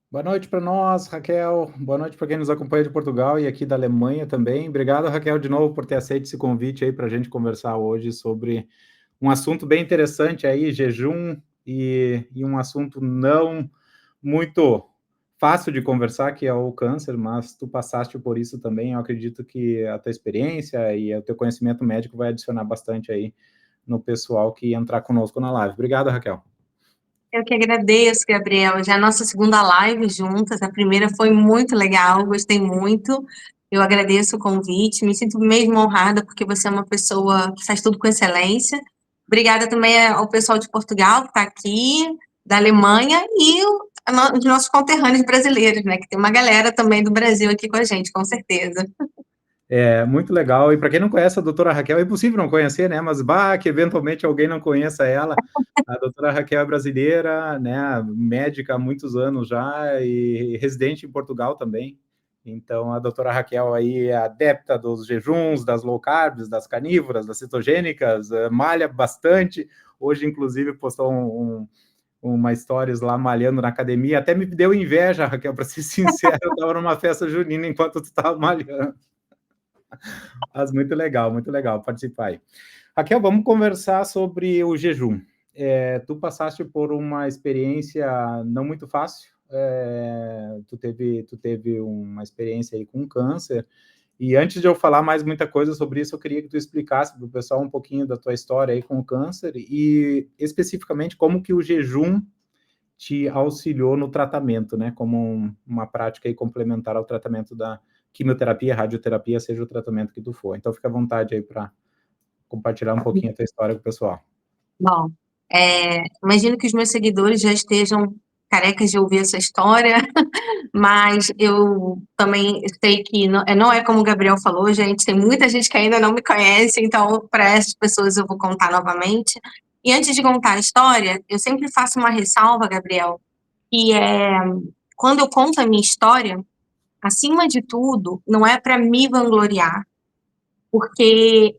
Boa noite para nós, Raquel. Boa noite para quem nos acompanha de Portugal e aqui da Alemanha também. Obrigado, Raquel, de novo por ter aceito esse convite aí para a gente conversar hoje sobre um assunto bem interessante aí, jejum, e um assunto não muito fácil de conversar, que é o câncer, mas tu passaste por isso também. Eu acredito que a tua experiência e o teu conhecimento médico vai adicionar bastante aí no pessoal que entrar conosco na live. Obrigado, Raquel. Eu que agradeço, Gabriel. Já é a nossa segunda live juntas. A primeira foi muito legal, gostei muito. Eu agradeço o convite, me sinto mesmo honrada porque você é uma pessoa que faz tudo com excelência. Obrigada também ao pessoal de Portugal que está aqui, da Alemanha e os nossos conterrâneos brasileiros, né? Que tem uma galera também do Brasil aqui com a gente, com certeza. É muito legal. E para quem não conhece a doutora Raquel, é impossível não conhecer, né? Mas que eventualmente alguém não conheça ela. A doutora Raquel é brasileira, né? Médica há muitos anos já e residente em Portugal também. Então, a doutora Raquel aí é adepta dos jejuns, das low carbs, das carnívoras, das cetogênicas, malha bastante. Hoje, inclusive, postou uma stories lá malhando na academia. Até me deu inveja, Raquel, para ser sincero. Eu estava numa festa junina enquanto tu estava malhando. Mas muito legal participar aí. Raquel, vamos conversar sobre o jejum. Tu passaste por uma experiência não muito fácil, tu teve uma experiência aí com câncer, e antes de eu falar mais muita coisa sobre isso, eu queria que tu explicasse para o pessoal um pouquinho da tua história aí com o câncer, e especificamente como que o jejum te auxiliou no tratamento, né, como uma prática aí complementar ao tratamento da quimioterapia, radioterapia, seja o tratamento que tu for. Então, fica à vontade aí para compartilhar um pouquinho a tua história com o pessoal. Bom, imagino que os meus seguidores já estejam carecas de ouvir essa história, mas eu também sei que não é como o Gabriel falou, gente, tem muita gente que ainda não me conhece, então para essas pessoas eu vou contar novamente. E antes de contar a história, eu sempre faço uma ressalva, Gabriel, que é quando eu conto a minha história, acima de tudo, não é para me vangloriar, porque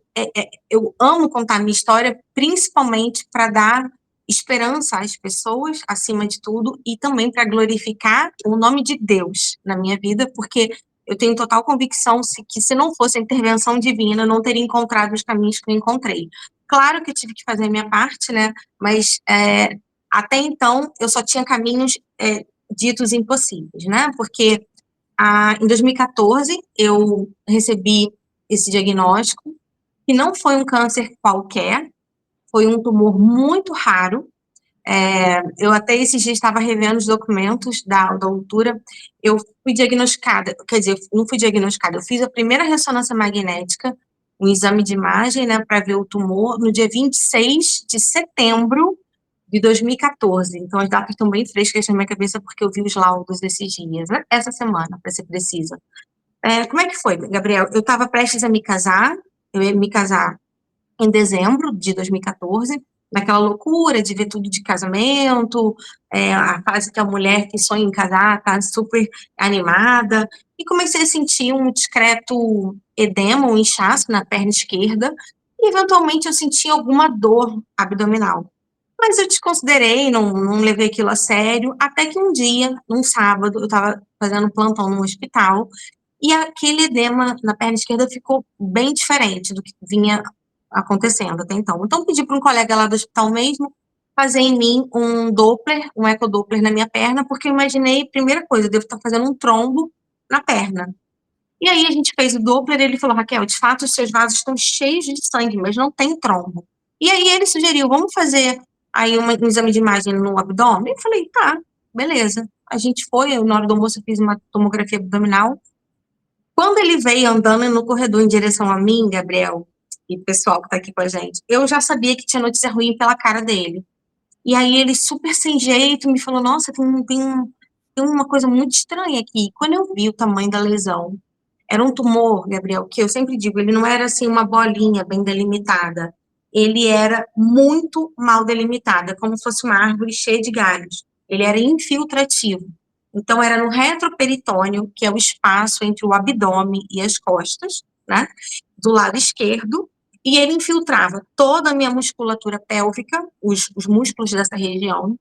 eu amo contar a minha história, principalmente para dar esperança às pessoas, acima de tudo, e também para glorificar o nome de Deus na minha vida, porque eu tenho total convicção que se não fosse a intervenção divina, eu não teria encontrado os caminhos que eu encontrei. Claro que eu tive que fazer a minha parte, né? Mas até então eu só tinha caminhos ditos impossíveis, né? Porque em 2014 eu recebi esse diagnóstico, que não foi um câncer qualquer, foi um tumor muito raro. Eu até esses dias estava revendo os documentos da altura. Eu fui diagnosticada, quer dizer, não fui diagnosticada, eu fiz a primeira ressonância magnética, um exame de imagem, né, para ver o tumor, no dia 26 de setembro de 2014. Então, as datas estão bem frescas na minha cabeça, porque eu vi os laudos esses dias, né? Essa semana, para ser precisa. Como é que foi, Gabriel? Eu estava prestes a me casar, eu ia me casar em dezembro de 2014, naquela loucura de ver tudo de casamento, a fase que a mulher que sonha em casar está super animada, e comecei a sentir um discreto edema, um inchaço na perna esquerda, e eventualmente eu senti alguma dor abdominal. Mas eu desconsiderei, não levei aquilo a sério, até que um dia, num sábado, eu estava fazendo plantão no hospital, e aquele edema na perna esquerda ficou bem diferente do que vinha acontecendo até então. Então, pedi para um colega lá do hospital mesmo fazer em mim um Doppler, um ecodoppler na minha perna, porque eu imaginei, primeira coisa, eu devo estar fazendo um trombo na perna. E aí a gente fez o Doppler e ele falou, Raquel, de fato os seus vasos estão cheios de sangue, mas não tem trombo. E aí ele sugeriu, vamos fazer aí um exame de imagem no abdômen? Eu falei, tá, beleza. A gente foi, na hora do almoço eu fiz uma tomografia abdominal. Quando ele veio andando no corredor em direção a mim, Gabriel, e o pessoal que tá aqui com a gente, eu já sabia que tinha notícia ruim pela cara dele. E aí ele, super sem jeito, me falou, nossa, tem uma coisa muito estranha aqui. Quando eu vi o tamanho da lesão, era um tumor, Gabriel, que eu sempre digo, ele não era assim uma bolinha bem delimitada. Ele era muito mal delimitada, como se fosse uma árvore cheia de galhos. Ele era infiltrativo. Então, era no retroperitônio, que é o espaço entre o abdômen e as costas, né? Do lado esquerdo, e ele infiltrava toda a minha musculatura pélvica, os músculos dessa região,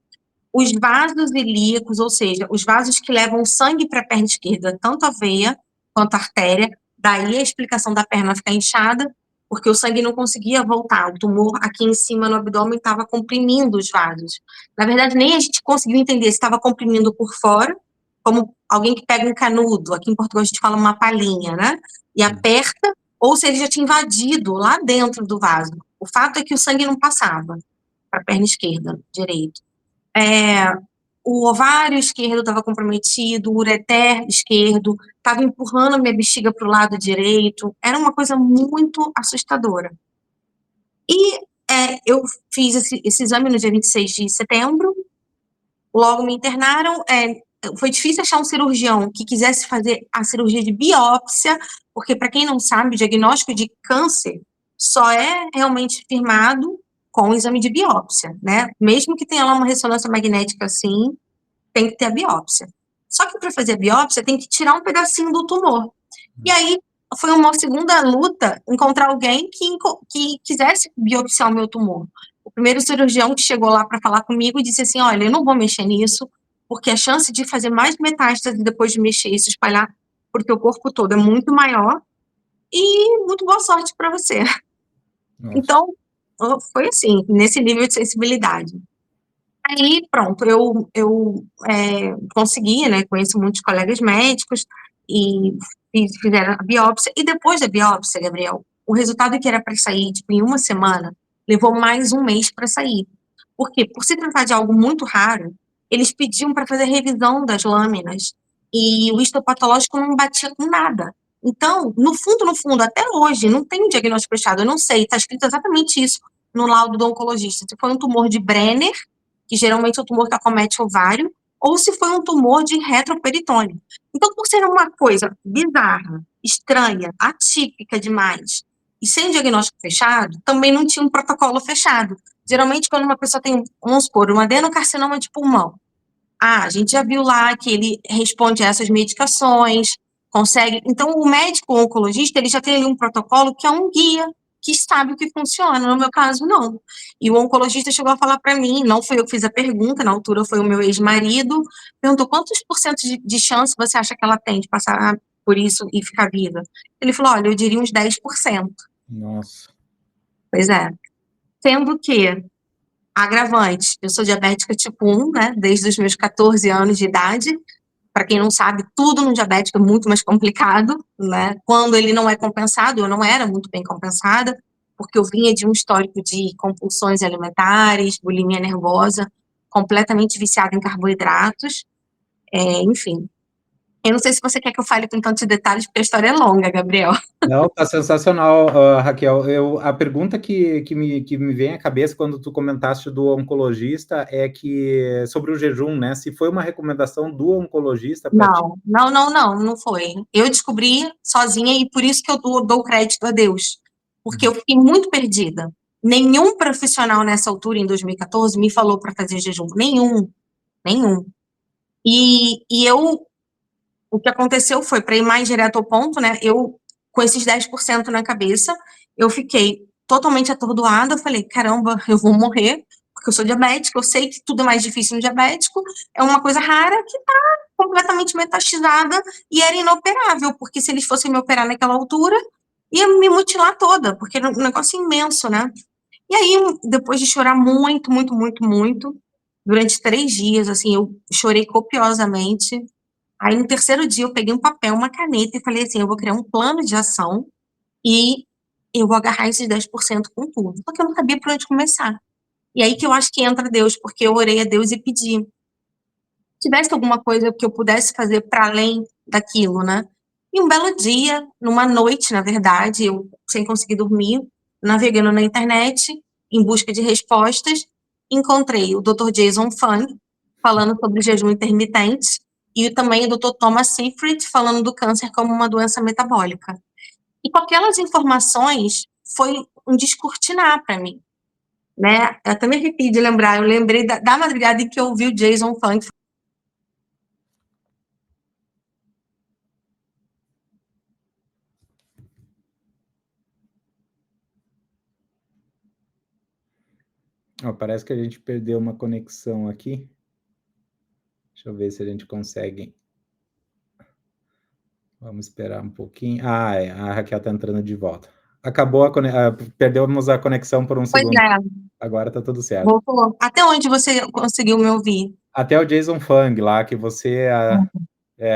os vasos ilíacos, ou seja, os vasos que levam sangue para a perna esquerda, tanto a veia quanto a artéria, daí a explicação da perna ficar inchada, porque o sangue não conseguia voltar, o tumor aqui em cima no abdômen estava comprimindo os vasos. Na verdade, nem a gente conseguiu entender se estava comprimindo por fora, como alguém que pega um canudo, aqui em Portugal a gente fala uma palhinha, né? E aperta, ou se ele já tinha invadido lá dentro do vaso. O fato é que o sangue não passava para a perna esquerda, direito. O ovário esquerdo estava comprometido, o ureter esquerdo estava empurrando a minha bexiga para o lado direito. Era uma coisa muito assustadora. E eu fiz esse exame no dia 26 de setembro, logo me internaram. Foi difícil achar um cirurgião que quisesse fazer a cirurgia de biópsia, porque, para quem não sabe, o diagnóstico de câncer só é realmente firmado com o exame de biópsia, né? Mesmo que tenha lá uma ressonância magnética assim, tem que ter a biópsia. Só que para fazer a biópsia tem que tirar um pedacinho do tumor. E aí foi uma segunda luta encontrar alguém que quisesse biopsiar o meu tumor. O primeiro cirurgião que chegou lá para falar comigo disse assim: olha, eu não vou mexer nisso, porque a chance de fazer mais metástase depois de mexer e se espalhar por teu corpo todo é muito maior, e muito boa sorte para você. Nossa. Então, foi assim, nesse nível de sensibilidade. Aí, pronto, eu consegui, né, conheço muitos colegas médicos e fizeram a biópsia, e depois da biópsia, Gabriel, o resultado que era para sair, tipo, em uma semana, levou mais um mês para sair. Por quê? Por se tratar de algo muito raro, eles pediam para fazer revisão das lâminas, e o histopatológico não batia com nada. Então, no fundo, até hoje, não tem um diagnóstico fechado, eu não sei, está escrito exatamente isso no laudo do oncologista, se foi um tumor de Brenner, que geralmente é o tumor que acomete o ovário, ou se foi um tumor de retroperitônio. Então, por ser uma coisa bizarra, estranha, atípica demais, e sem diagnóstico fechado, também não tinha um protocolo fechado. Geralmente, quando uma pessoa tem, vamos supor, um adenocarcinoma de pulmão, a gente já viu lá que ele responde a essas medicações, consegue. Então, o médico o oncologista, ele já tem ali um protocolo que é um guia, que sabe o que funciona. No meu caso, não. E o oncologista chegou a falar para mim, não foi eu que fiz a pergunta, na altura foi o meu ex-marido, perguntou quantos por cento de chance você acha que ela tem de passar por isso e ficar viva? Ele falou, olha, eu diria uns 10%. Nossa. Pois é. Sendo que agravante, eu sou diabética tipo 1, né, desde os meus 14 anos de idade. Para quem não sabe, tudo no diabético é muito mais complicado, né? Quando ele não é compensado, eu não era muito bem compensada, porque eu vinha de um histórico de compulsões alimentares, bulimia nervosa, completamente viciada em carboidratos, enfim. Eu não sei se você quer que eu fale com tantos detalhes, porque a história é longa, Gabriel. Não, tá sensacional, Raquel. A pergunta que me vem à cabeça quando tu comentaste do oncologista é que sobre o jejum, né? Se foi uma recomendação do oncologista para ti? Não foi. Eu descobri sozinha e por isso que eu dou crédito a Deus, porque eu fiquei muito perdida. Nenhum profissional nessa altura, em 2014, me falou para fazer jejum. Nenhum. O que aconteceu foi, para ir mais direto ao ponto, né? Eu, com esses 10% na cabeça, eu fiquei totalmente atordoada. Eu falei, caramba, eu vou morrer, porque eu sou diabética, eu sei que tudo é mais difícil no diabético, é uma coisa rara que tá completamente metastizada e era inoperável, porque se eles fossem me operar naquela altura, ia me mutilar toda, porque era um negócio imenso, né? E aí, depois de chorar muito, muito, muito, muito, durante 3 dias, assim, eu chorei copiosamente. Aí, no terceiro dia, eu peguei um papel, uma caneta e falei assim: eu vou criar um plano de ação e eu vou agarrar esses 10% com tudo. Só que eu não sabia por onde começar. E aí que eu acho que entra Deus, porque eu orei a Deus e pedi. Se tivesse alguma coisa que eu pudesse fazer para além daquilo, né? E um belo dia, numa noite, na verdade, eu sem conseguir dormir, navegando na internet, em busca de respostas, encontrei o Dr. Jason Fung falando sobre o jejum intermitente e também o Dr. Thomas Seyfried falando do câncer como uma doença metabólica. E com aquelas informações, foi um descortinar para mim, né? Eu até me arrepio de lembrar, eu lembrei da madrugada em que eu ouvi o Jason Fung. Ó, parece que a gente perdeu uma conexão aqui. Deixa eu ver se a gente consegue. Vamos esperar um pouquinho. Ah, a Raquel está entrando de volta. Acabou perdemos a conexão por um Pois segundo. é, Agora está tudo certo. voltou. Até onde você conseguiu me ouvir? Até o Jason Fung lá, que você...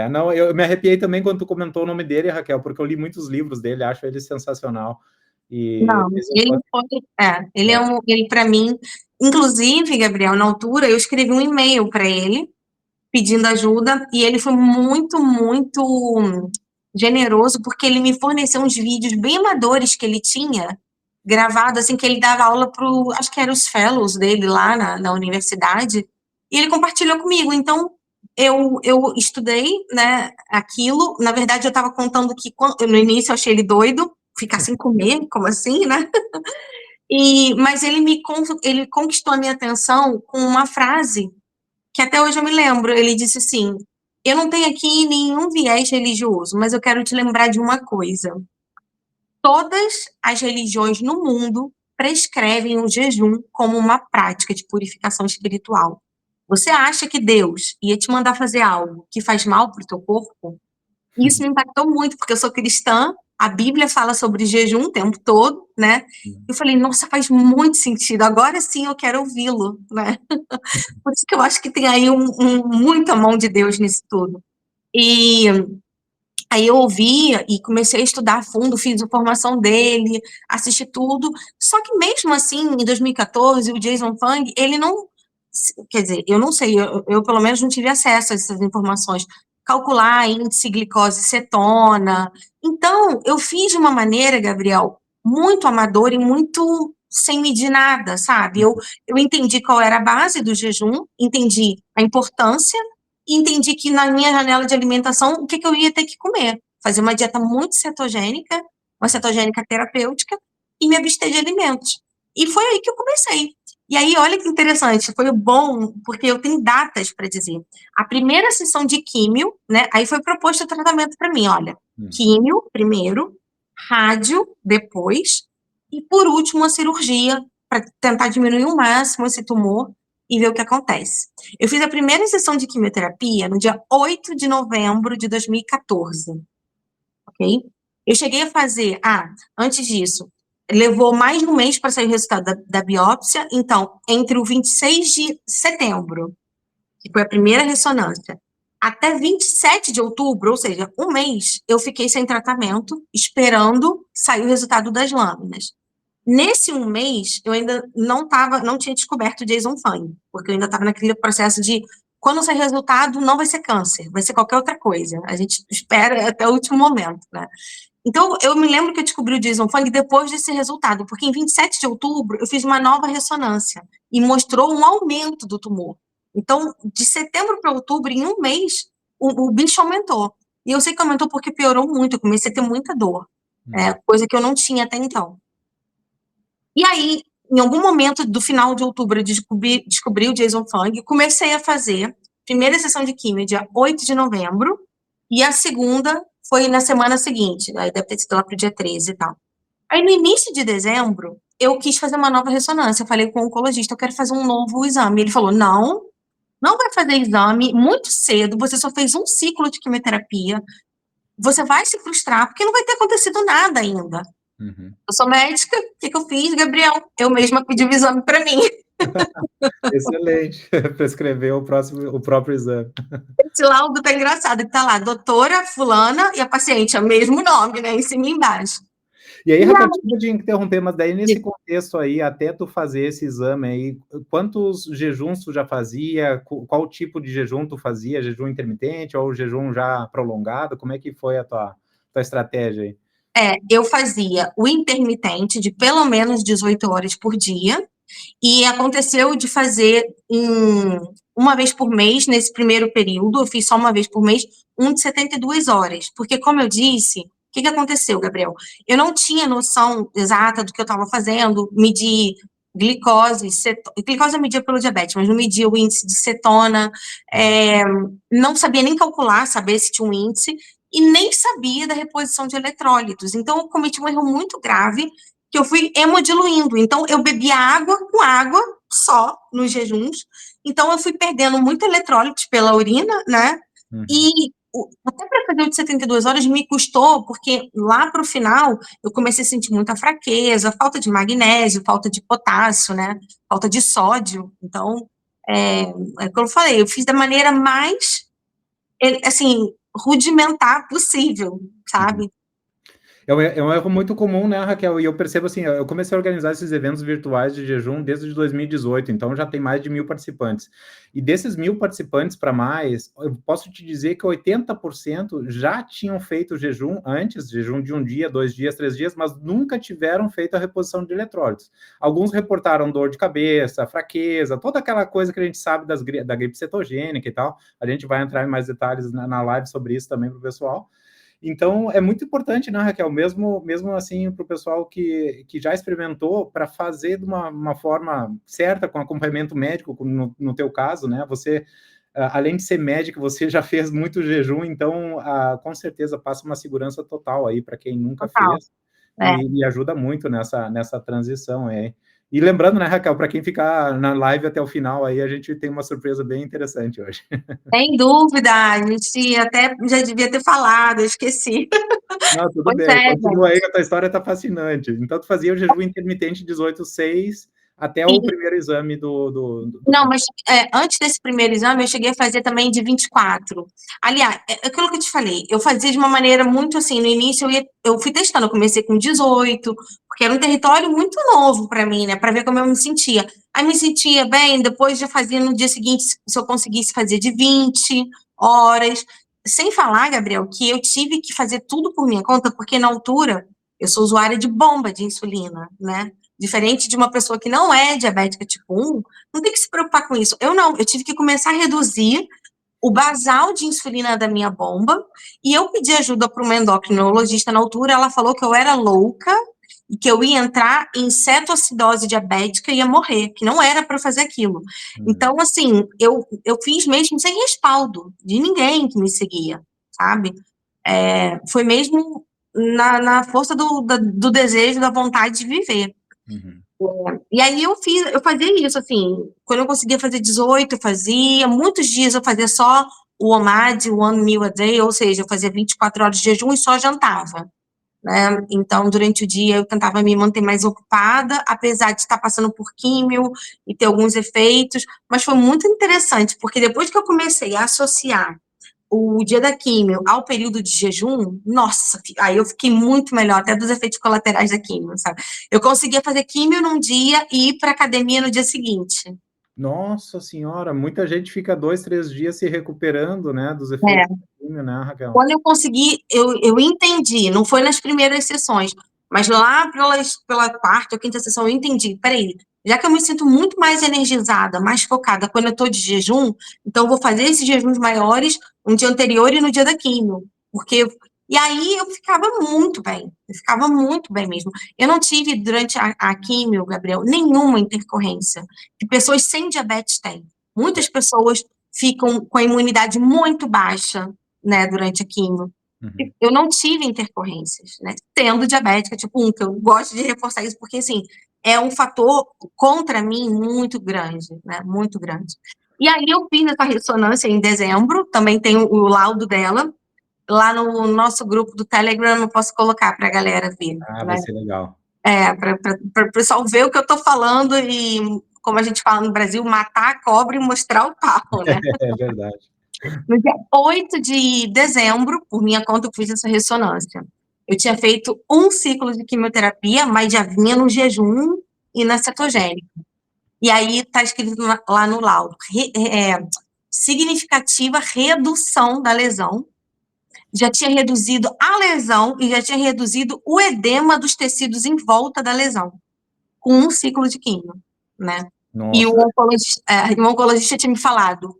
não, eu me arrepiei também quando tu comentou o nome dele, Raquel, porque eu li muitos livros dele, acho ele sensacional. E Não, Jason ele Fung, foi, ele para mim, inclusive, Gabriel, na altura, eu escrevi um e-mail para ele, pedindo ajuda, e ele foi muito, muito generoso, porque ele me forneceu uns vídeos bem amadores que ele tinha gravado, assim, que ele dava aula para, acho que eram os fellows dele lá na universidade, e ele compartilhou comigo. Então, eu estudei, né, aquilo. Na verdade, eu estava contando que no início eu achei ele doido, ficar sem comer, como assim, né? Mas ele conquistou a minha atenção com uma frase que até hoje eu me lembro. Ele disse assim: eu não tenho aqui nenhum viés religioso, mas eu quero te lembrar de uma coisa. Todas as religiões no mundo prescrevem o jejum como uma prática de purificação espiritual. Você acha que Deus ia te mandar fazer algo que faz mal para o teu corpo? Isso me impactou muito, porque eu sou cristã, a Bíblia fala sobre jejum o tempo todo, né? Eu falei, nossa, faz muito sentido, agora sim eu quero ouvi-lo, né? Por isso que eu acho que tem aí muita mão de Deus nisso tudo. E aí eu ouvi e comecei a estudar a fundo, fiz a formação dele, assisti tudo. Só que mesmo assim, em 2014, o Jason Fung, ele não... Quer dizer, eu não sei, eu pelo menos não tive acesso a essas informações. Calcular índice glicose cetona. Então, eu fiz de uma maneira, Gabriel, muito amadora e muito sem medir nada, sabe? Eu entendi qual era a base do jejum, entendi a importância, e entendi que na minha janela de alimentação, o que eu ia ter que comer? Fazer uma dieta muito cetogênica, uma cetogênica terapêutica, e me abster de alimentos. E foi aí que eu comecei. E aí, olha que interessante, foi bom, porque eu tenho datas para dizer. A primeira sessão de químio, né? Aí foi proposto o tratamento para mim, olha. Químio, primeiro, rádio, depois, e por último, a cirurgia, para tentar diminuir o máximo esse tumor e ver o que acontece. Eu fiz a primeira sessão de quimioterapia no dia 8 de novembro de 2014, ok? Eu cheguei a fazer, antes disso, levou mais de um mês para sair o resultado da biópsia, então, entre o 26 de setembro, que foi a primeira ressonância, até 27 de outubro, ou seja, um mês, eu fiquei sem tratamento, esperando sair o resultado das lâminas. Nesse um mês, eu ainda não tinha descoberto o Jason Fung, porque eu ainda estava naquele processo de, quando sair resultado, não vai ser câncer, vai ser qualquer outra coisa. A gente espera até o último momento, né? Então, eu me lembro que eu descobri o Jason Fung depois desse resultado, porque em 27 de outubro, eu fiz uma nova ressonância e mostrou um aumento do tumor. Então, de setembro para outubro, em um mês, o bicho aumentou. E eu sei que aumentou porque piorou muito, eu comecei a ter muita dor, coisa que eu não tinha até então. E aí, em algum momento do final de outubro, eu descobri o Jason Fung, comecei a fazer primeira sessão de químio dia 8 de novembro, e a segunda foi na semana seguinte, aí deve ter sido lá pro dia 13 e tal. Aí, no início de dezembro, eu quis fazer uma nova ressonância, eu falei com o oncologista, eu quero fazer um novo exame. Ele falou, não vai fazer exame muito cedo, você só fez um ciclo de quimioterapia, você vai se frustrar, porque não vai ter acontecido nada ainda. Eu sou médica, o que eu fiz, Gabriel? Eu mesma pedi o exame para mim. Excelente, prescrever o próprio exame. Esse laudo tá engraçado, que tá lá, doutora fulana e a paciente, é o mesmo nome, né, em cima e embaixo. E aí, Raquel, desculpa te interromper, mas daí nesse contexto aí, até tu fazer esse exame aí, quantos jejuns tu já fazia? Qual tipo de jejum tu fazia? Jejum intermitente ou jejum já prolongado? Como é que foi a tua estratégia aí? Eu fazia o intermitente de pelo menos 18 horas por dia, e aconteceu de fazer uma vez por mês, nesse primeiro período, eu fiz só uma vez por mês, um de 72 horas, porque como eu disse, o que aconteceu, Gabriel? Eu não tinha noção exata do que eu estava fazendo, medir glicose, glicose eu media pelo diabetes, mas não media o índice de cetona, não sabia nem calcular, saber se tinha um índice, e nem sabia da reposição de eletrólitos. Então, eu cometi um erro muito grave, que eu fui hemodiluindo. Então, eu bebia água com água, só, nos jejuns, Então, eu fui perdendo muito eletrólitos pela urina, né? Uhum. E até para fazer o de 72 horas me custou, porque lá para o final eu comecei a sentir muita fraqueza, falta de magnésio, falta de potássio, né? Falta de sódio. Então, como eu falei, eu fiz da maneira mais, assim, rudimentar possível, Uhum. sabe? É um erro muito comum, né, Raquel? E eu percebo assim, eu comecei a organizar esses eventos virtuais de jejum desde 2018, então já tem mais de 1.000 participantes. E desses 1.000 participantes para mais, eu posso te dizer que 80% já tinham feito jejum antes, jejum de 1 dia, 2 dias, 3 dias, mas nunca tiveram feito a reposição de eletrólitos. Alguns reportaram dor de cabeça, fraqueza, toda aquela coisa que a gente sabe da gripe cetogênica e tal. A gente vai entrar em mais detalhes na live sobre isso também para o pessoal. Então, é muito importante, né, Raquel, mesmo assim, para o pessoal que já experimentou, para fazer de uma forma certa, com acompanhamento médico, no teu caso, né, você, além de ser médico, você já fez muito jejum, então, com certeza, passa uma segurança total aí para quem nunca Total. fez, e ajuda muito nessa transição aí. E lembrando, né, Raquel, para quem ficar na live até o final, aí a gente tem uma surpresa bem interessante hoje. Sem dúvida, a gente até já devia ter falado, eu esqueci. Não, tudo Pois bem. é, Continua aí gente. que a tua história está fascinante. Então, tu fazia o jejum intermitente 18/6 até o primeiro exame do Não, câncer. mas antes desse primeiro exame, eu cheguei a fazer também de 24. Aliás, aquilo que eu te falei, eu fazia de uma maneira muito assim, no início eu fui testando, eu comecei com 18, porque era um território muito novo para mim, né, para ver como eu me sentia. Aí me sentia bem, depois já fazia no dia seguinte, se eu conseguisse fazer de 20 horas. Sem falar, Gabriel, que eu tive que fazer tudo por minha conta, porque na altura eu sou usuária de bomba de insulina, né? Diferente de uma pessoa que não é diabética tipo 1, não tem que se preocupar com isso. Eu não, eu tive que começar a reduzir o basal de insulina da minha bomba, e eu pedi ajuda para uma endocrinologista na altura, ela falou que eu era louca e que eu ia entrar em cetoacidose diabética e ia morrer, que não era para fazer aquilo. Hum, Então, assim, eu fiz mesmo sem respaldo de ninguém que me seguia, sabe? Foi mesmo na força do desejo, da vontade de viver. uhum, E aí eu fazia isso, assim, quando eu conseguia fazer 18, eu fazia, muitos dias eu fazia só o OMAD, o One Meal a Day, ou seja, eu fazia 24 horas de jejum e só jantava, né? Então, durante o dia eu tentava me manter mais ocupada, apesar de estar passando por químio e ter alguns efeitos, mas foi muito interessante, porque depois que eu comecei a associar o dia da químio ao período de jejum, nossa, aí eu fiquei muito melhor, até dos efeitos colaterais da químio, sabe? Eu conseguia fazer químio num dia e ir para academia no dia seguinte. nossa senhora, muita gente fica 2, 3 dias se recuperando, né, dos efeitos É. da quimio, né, Raquel? Quando eu consegui, eu entendi, não foi nas primeiras sessões, mas lá pela quarta ou quinta sessão eu entendi, peraí, já que eu me sinto muito mais energizada, mais focada quando eu estou de jejum, então eu vou fazer esses jejuns maiores no dia anterior e no dia da quimio, porque e aí eu ficava muito bem, eu ficava muito bem mesmo. Eu não tive durante a quimio, Gabriel, nenhuma intercorrência que pessoas sem diabetes têm. Muitas pessoas ficam com a imunidade muito baixa, né, durante a quimio. Uhum, Eu não tive intercorrências, né, sendo diabética tipo 1, que eu gosto de reforçar isso, porque, assim, é um fator contra mim muito grande, né, muito grande. E aí eu fiz essa ressonância em dezembro, também tem o laudo dela, lá no nosso grupo do Telegram, eu posso colocar para a galera ver, ah, vai né, ser legal. para o pessoal ver o que eu estou falando e, como a gente fala no Brasil, matar a cobra e mostrar o pau, né. É verdade. No dia 8 de dezembro, por minha conta, eu fiz essa ressonância. Eu tinha feito um ciclo de quimioterapia, mas já vinha no jejum e na cetogênica. E aí está escrito lá no laudo, significativa redução da lesão, já tinha reduzido a lesão e já tinha reduzido o edema dos tecidos em volta da lesão, com um ciclo de quimio, né? E Nossa, o oncologista tinha me falado,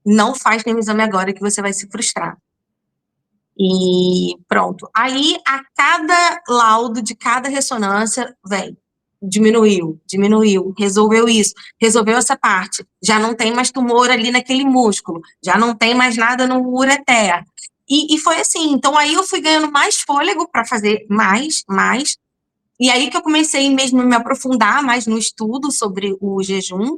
não faz nenhum exame agora que você vai se frustrar. E pronto. Aí, a cada laudo de cada ressonância, vem, diminuiu, resolveu isso, resolveu essa parte, já não tem mais tumor ali naquele músculo, já não tem mais nada no ureter. E foi assim, então aí eu fui ganhando mais fôlego para fazer mais, E aí que eu comecei mesmo a me aprofundar mais no estudo sobre o jejum,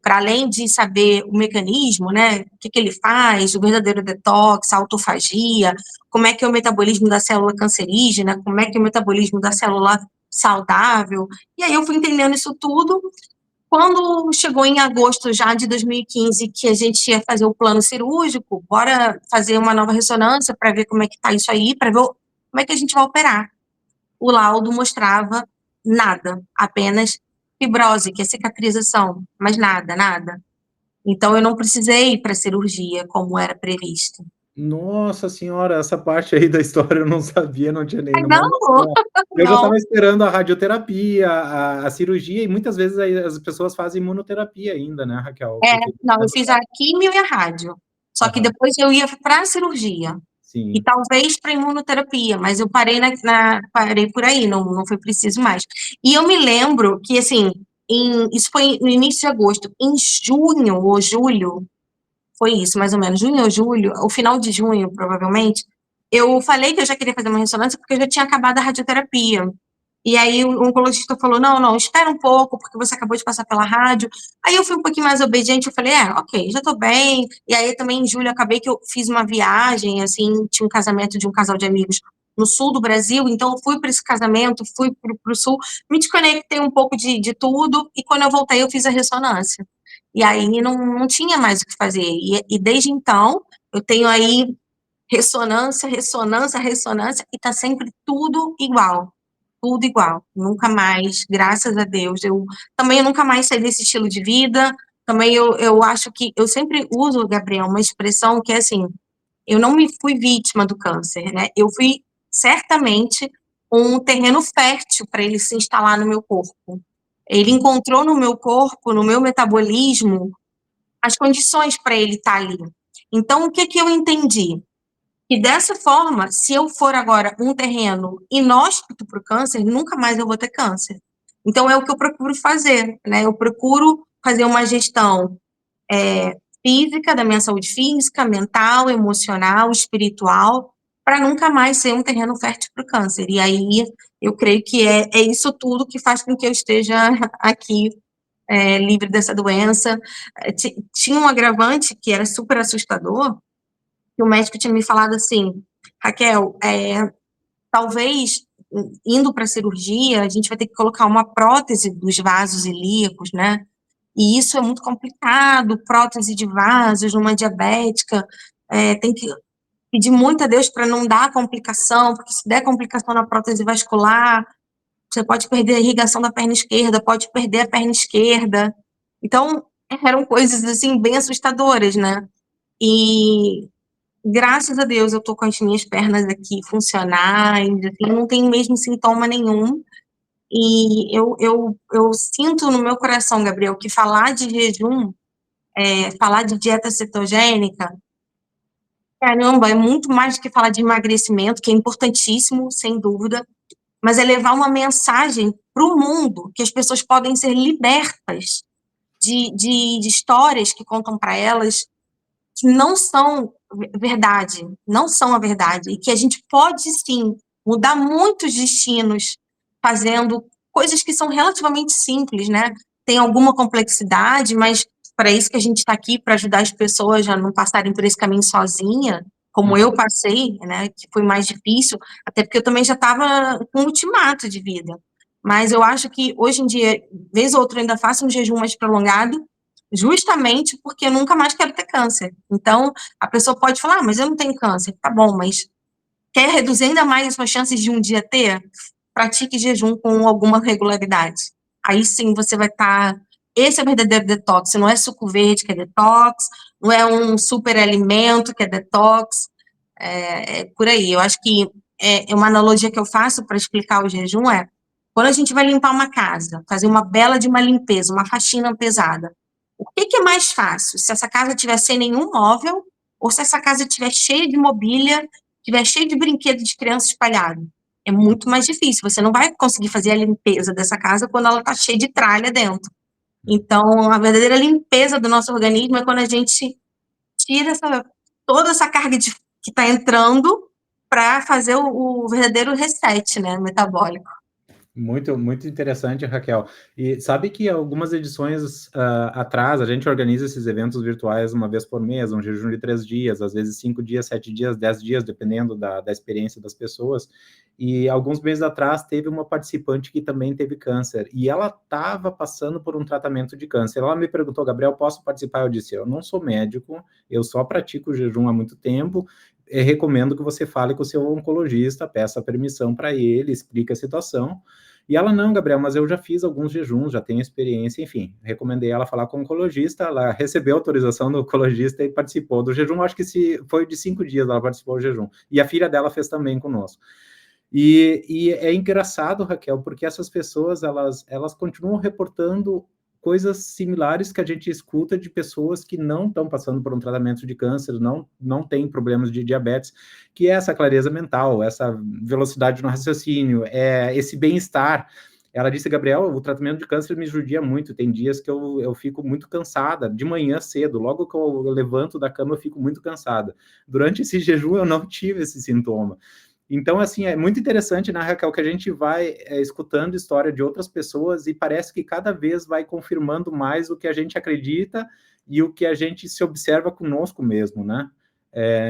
para além de saber o mecanismo, né, o que ele faz, o verdadeiro detox, a autofagia, como é que é o metabolismo da célula cancerígena, como é que é o metabolismo da célula saudável. E aí eu fui entendendo isso tudo. Quando chegou em agosto já de 2015, que a gente ia fazer o plano cirúrgico, bora fazer uma nova ressonância para ver como é que tá isso aí, para ver como é que a gente vai operar. O laudo mostrava nada, apenas fibrose, que é cicatrização, mas nada, nada. Então eu não precisei ir para cirurgia como era previsto. Nossa senhora, essa parte aí da história eu não sabia, não tinha Ai, nenhuma não, noção. Eu já não. estava esperando a radioterapia, a cirurgia, e muitas vezes aí as pessoas fazem imunoterapia ainda, né, Raquel? É, Porque não, eu dependendo fiz da a químio e a rádio. Só que aham, depois eu ia para a cirurgia. E sim. talvez para imunoterapia, mas eu parei parei por aí, não foi preciso mais. E eu me lembro que, assim, isso foi no início de agosto. Em junho ou julho, foi isso, mais ou menos, junho ou julho, o final de junho, provavelmente, eu falei que eu já queria fazer uma ressonância porque eu já tinha acabado a radioterapia. E aí o oncologista falou, não, não, espera um pouco, porque você acabou de passar pela rádio. Aí eu fui um pouquinho mais obediente, eu falei, ok, já tô bem. E aí também em julho acabei que eu fiz uma viagem, assim, tinha um casamento de um casal de amigos no sul do Brasil, então eu fui para esse casamento, fui pro sul, me desconectei um pouco de tudo, e quando eu voltei eu fiz a ressonância. E aí não tinha mais o que fazer. E desde então, eu tenho aí ressonância, ressonância, ressonância, e tá sempre tudo igual. Tudo igual. Nunca mais, graças a Deus. Também eu nunca mais saí desse estilo de vida. Também eu acho que eu sempre uso, Gabriel, uma expressão que é assim: eu não me fui vítima do câncer, né? Eu fui certamente um terreno fértil para ele se instalar no meu corpo. Ele encontrou no meu corpo, no meu metabolismo, as condições para ele estar ali. Então, o que que eu entendi? Que dessa forma, se eu for agora um terreno inóspito para o câncer, nunca mais eu vou ter câncer. Então, é o que eu procuro fazer, né? Eu procuro fazer uma gestão física, da minha saúde física, mental, emocional, espiritual, para nunca mais ser um terreno fértil para o câncer. E aí, eu creio que é isso tudo que faz com que eu esteja aqui livre dessa doença. Tinha um agravante que era super assustador, que o médico tinha me falado assim, Raquel, talvez indo para a cirurgia, a gente vai ter que colocar uma prótese dos vasos ilíacos, né? E isso é muito complicado, prótese de vasos numa diabética, tem que pedir muito a Deus para não dar complicação, porque se der complicação na prótese vascular, você pode perder a irrigação da perna esquerda, pode perder a perna esquerda. Então, eram coisas, assim, bem assustadoras, né? E graças a Deus eu tô com as minhas pernas aqui funcionais, assim, não tenho mesmo sintoma nenhum. E eu sinto no meu coração, Gabriel, que falar de jejum, falar de dieta cetogênica, caramba, é muito mais do que falar de emagrecimento, que é importantíssimo, sem dúvida, mas é levar uma mensagem para o mundo, que as pessoas podem ser libertas de histórias que contam para elas que não são verdade, não são a verdade, e que a gente pode sim mudar muitos destinos fazendo coisas que são relativamente simples, né? Tem alguma complexidade, mas para isso que a gente está aqui, para ajudar as pessoas a não passarem por esse caminho sozinha, como eu Uhum. passei, né? Que foi mais difícil, até porque eu também já estava com um ultimato de vida. Mas eu acho que hoje em dia, vez ou outra, eu ainda faço um jejum mais prolongado, justamente porque eu nunca mais quero ter câncer. Então, a pessoa pode falar, mas eu não tenho câncer. Tá bom, mas quer reduzir ainda mais as suas chances de um dia ter? Pratique jejum com alguma regularidade. Aí sim você vai estar. Esse é o verdadeiro detox. Não é suco verde que é detox, não é um super alimento que é detox. É por aí. Eu acho que uma analogia que eu faço para explicar o jejum é quando a gente vai limpar uma casa, fazer uma bela de uma limpeza, uma faxina pesada. O que que é mais fácil? Se essa casa tiver sem nenhum móvel ou se essa casa estiver cheia de mobília, estiver cheia de brinquedos de criança espalhado? É muito mais difícil. Você não vai conseguir fazer a limpeza dessa casa quando ela está cheia de tralha dentro. Então, a verdadeira limpeza do nosso organismo é quando a gente tira toda essa carga que está entrando para fazer o verdadeiro reset, né, metabólico. Muito, muito interessante, Raquel. E sabe que algumas edições atrás, a gente organiza esses eventos virtuais uma vez por mês, um jejum de 3 dias, às vezes 5 dias, 7 dias, 10 dias, dependendo da experiência das pessoas. E alguns meses atrás teve uma participante que também teve câncer, e ela estava passando por um tratamento de câncer. Ela me perguntou, Gabriel, posso participar? Eu disse, eu não sou médico, eu só pratico jejum há muito tempo, recomendo que você fale com o seu oncologista, peça permissão para ele, explique a situação. E ela, não, Gabriel, mas eu já fiz alguns jejuns, já tenho experiência, enfim. Recomendei ela falar com o oncologista, ela recebeu autorização do oncologista e participou do jejum. Acho que foi de 5 dias ela participou do jejum. E a filha dela fez também conosco. E é engraçado, Raquel, porque essas pessoas, elas continuam reportando coisas similares que a gente escuta de pessoas que não estão passando por um tratamento de câncer, não têm problemas de diabetes, que é essa clareza mental, essa velocidade no raciocínio, esse bem-estar. Ela disse, Gabriel, o tratamento de câncer me judia muito, tem dias que eu fico muito cansada, de manhã cedo, logo que eu levanto da cama eu fico muito cansada. Durante esse jejum eu não tive esse sintoma. Então, assim, é muito interessante, né, Raquel, que a gente vai escutando história de outras pessoas e parece que cada vez vai confirmando mais o que a gente acredita e o que a gente se observa conosco mesmo, né?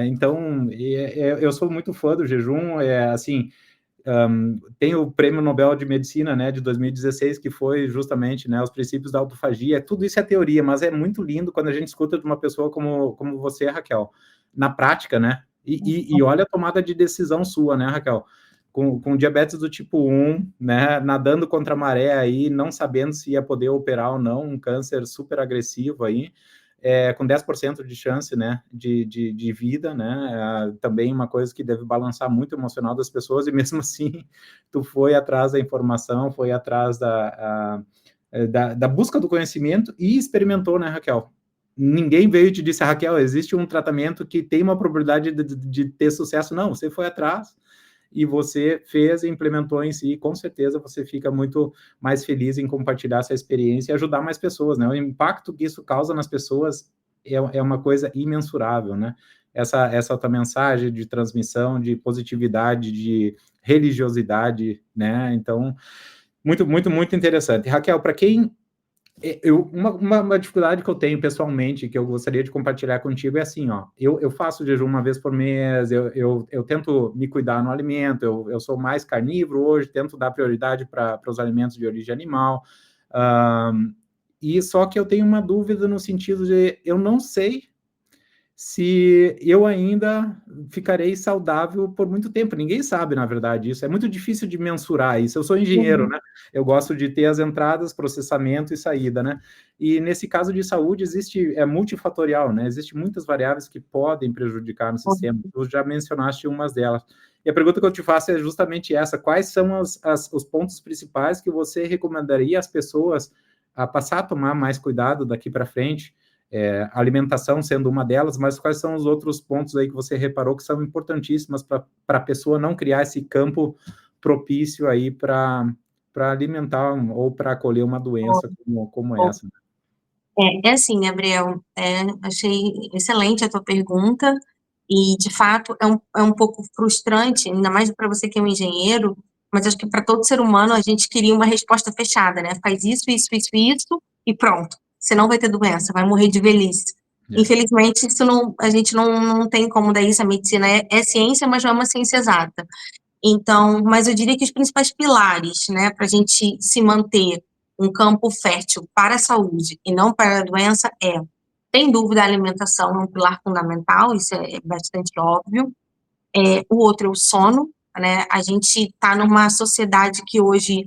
Então, eu sou muito fã do jejum, assim, tem o Prêmio Nobel de Medicina, né, de 2016, que foi justamente, né, os princípios da autofagia, tudo isso é teoria, mas é muito lindo quando a gente escuta de uma pessoa como você, Raquel, na prática, né, e olha a tomada de decisão sua, né, Raquel, com diabetes do tipo 1, né, nadando contra a maré aí, não sabendo se ia poder operar ou não, um câncer super agressivo aí, com 10% de chance, né, de vida, né, também uma coisa que deve balançar muito o emocional das pessoas, e mesmo assim, tu foi atrás da informação, foi atrás da busca do conhecimento e experimentou, né, Raquel? Ninguém veio e te disse, Raquel, existe um tratamento que tem uma probabilidade de ter sucesso. Não, você foi atrás, e você fez e implementou em si, com certeza você fica muito mais feliz em compartilhar essa experiência e ajudar mais pessoas, né? O impacto que isso causa nas pessoas é uma coisa imensurável, né? Essa tua mensagem de transmissão, de positividade, de religiosidade, né? Então, muito, muito, muito interessante. Raquel, para quem uma dificuldade que eu tenho pessoalmente, que eu gostaria de compartilhar contigo, é assim, ó, eu faço jejum uma vez por mês, eu tento me cuidar no alimento, eu sou mais carnívoro hoje, tento dar prioridade para os alimentos de origem animal, e só que eu tenho uma dúvida no sentido de, eu não sei se eu ainda ficarei saudável por muito tempo. Ninguém sabe, na verdade, isso. É muito difícil de mensurar isso. Eu sou engenheiro, né? Eu gosto de ter as entradas, processamento e saída, né? E nesse caso de saúde é multifatorial, né? Existem muitas variáveis que podem prejudicar no sistema. Tu já mencionaste umas delas. E a pergunta que eu te faço é justamente essa: quais são os pontos principais que você recomendaria às pessoas a passar a tomar mais cuidado daqui para frente? Alimentação sendo uma delas, mas quais são os outros pontos aí que você reparou que são importantíssimos para a pessoa não criar esse campo propício aí para alimentar ou para acolher uma doença como essa? É assim, Gabriel, achei excelente a tua pergunta e, de fato, é um pouco frustrante, ainda mais para você que é um engenheiro, mas acho que para todo ser humano a gente queria uma resposta fechada, né? Faz isso, isso, isso, isso e pronto. Você não vai ter doença, vai morrer de velhice. Infelizmente, isso não, a gente não tem como, daí isso, a medicina é ciência, mas não é uma ciência exata. Então, mas eu diria que os principais pilares, né, para a gente se manter um campo fértil para a saúde e não para a doença sem dúvida, a alimentação é um pilar fundamental, isso é bastante óbvio. O outro é o sono, né? A gente está numa sociedade que hoje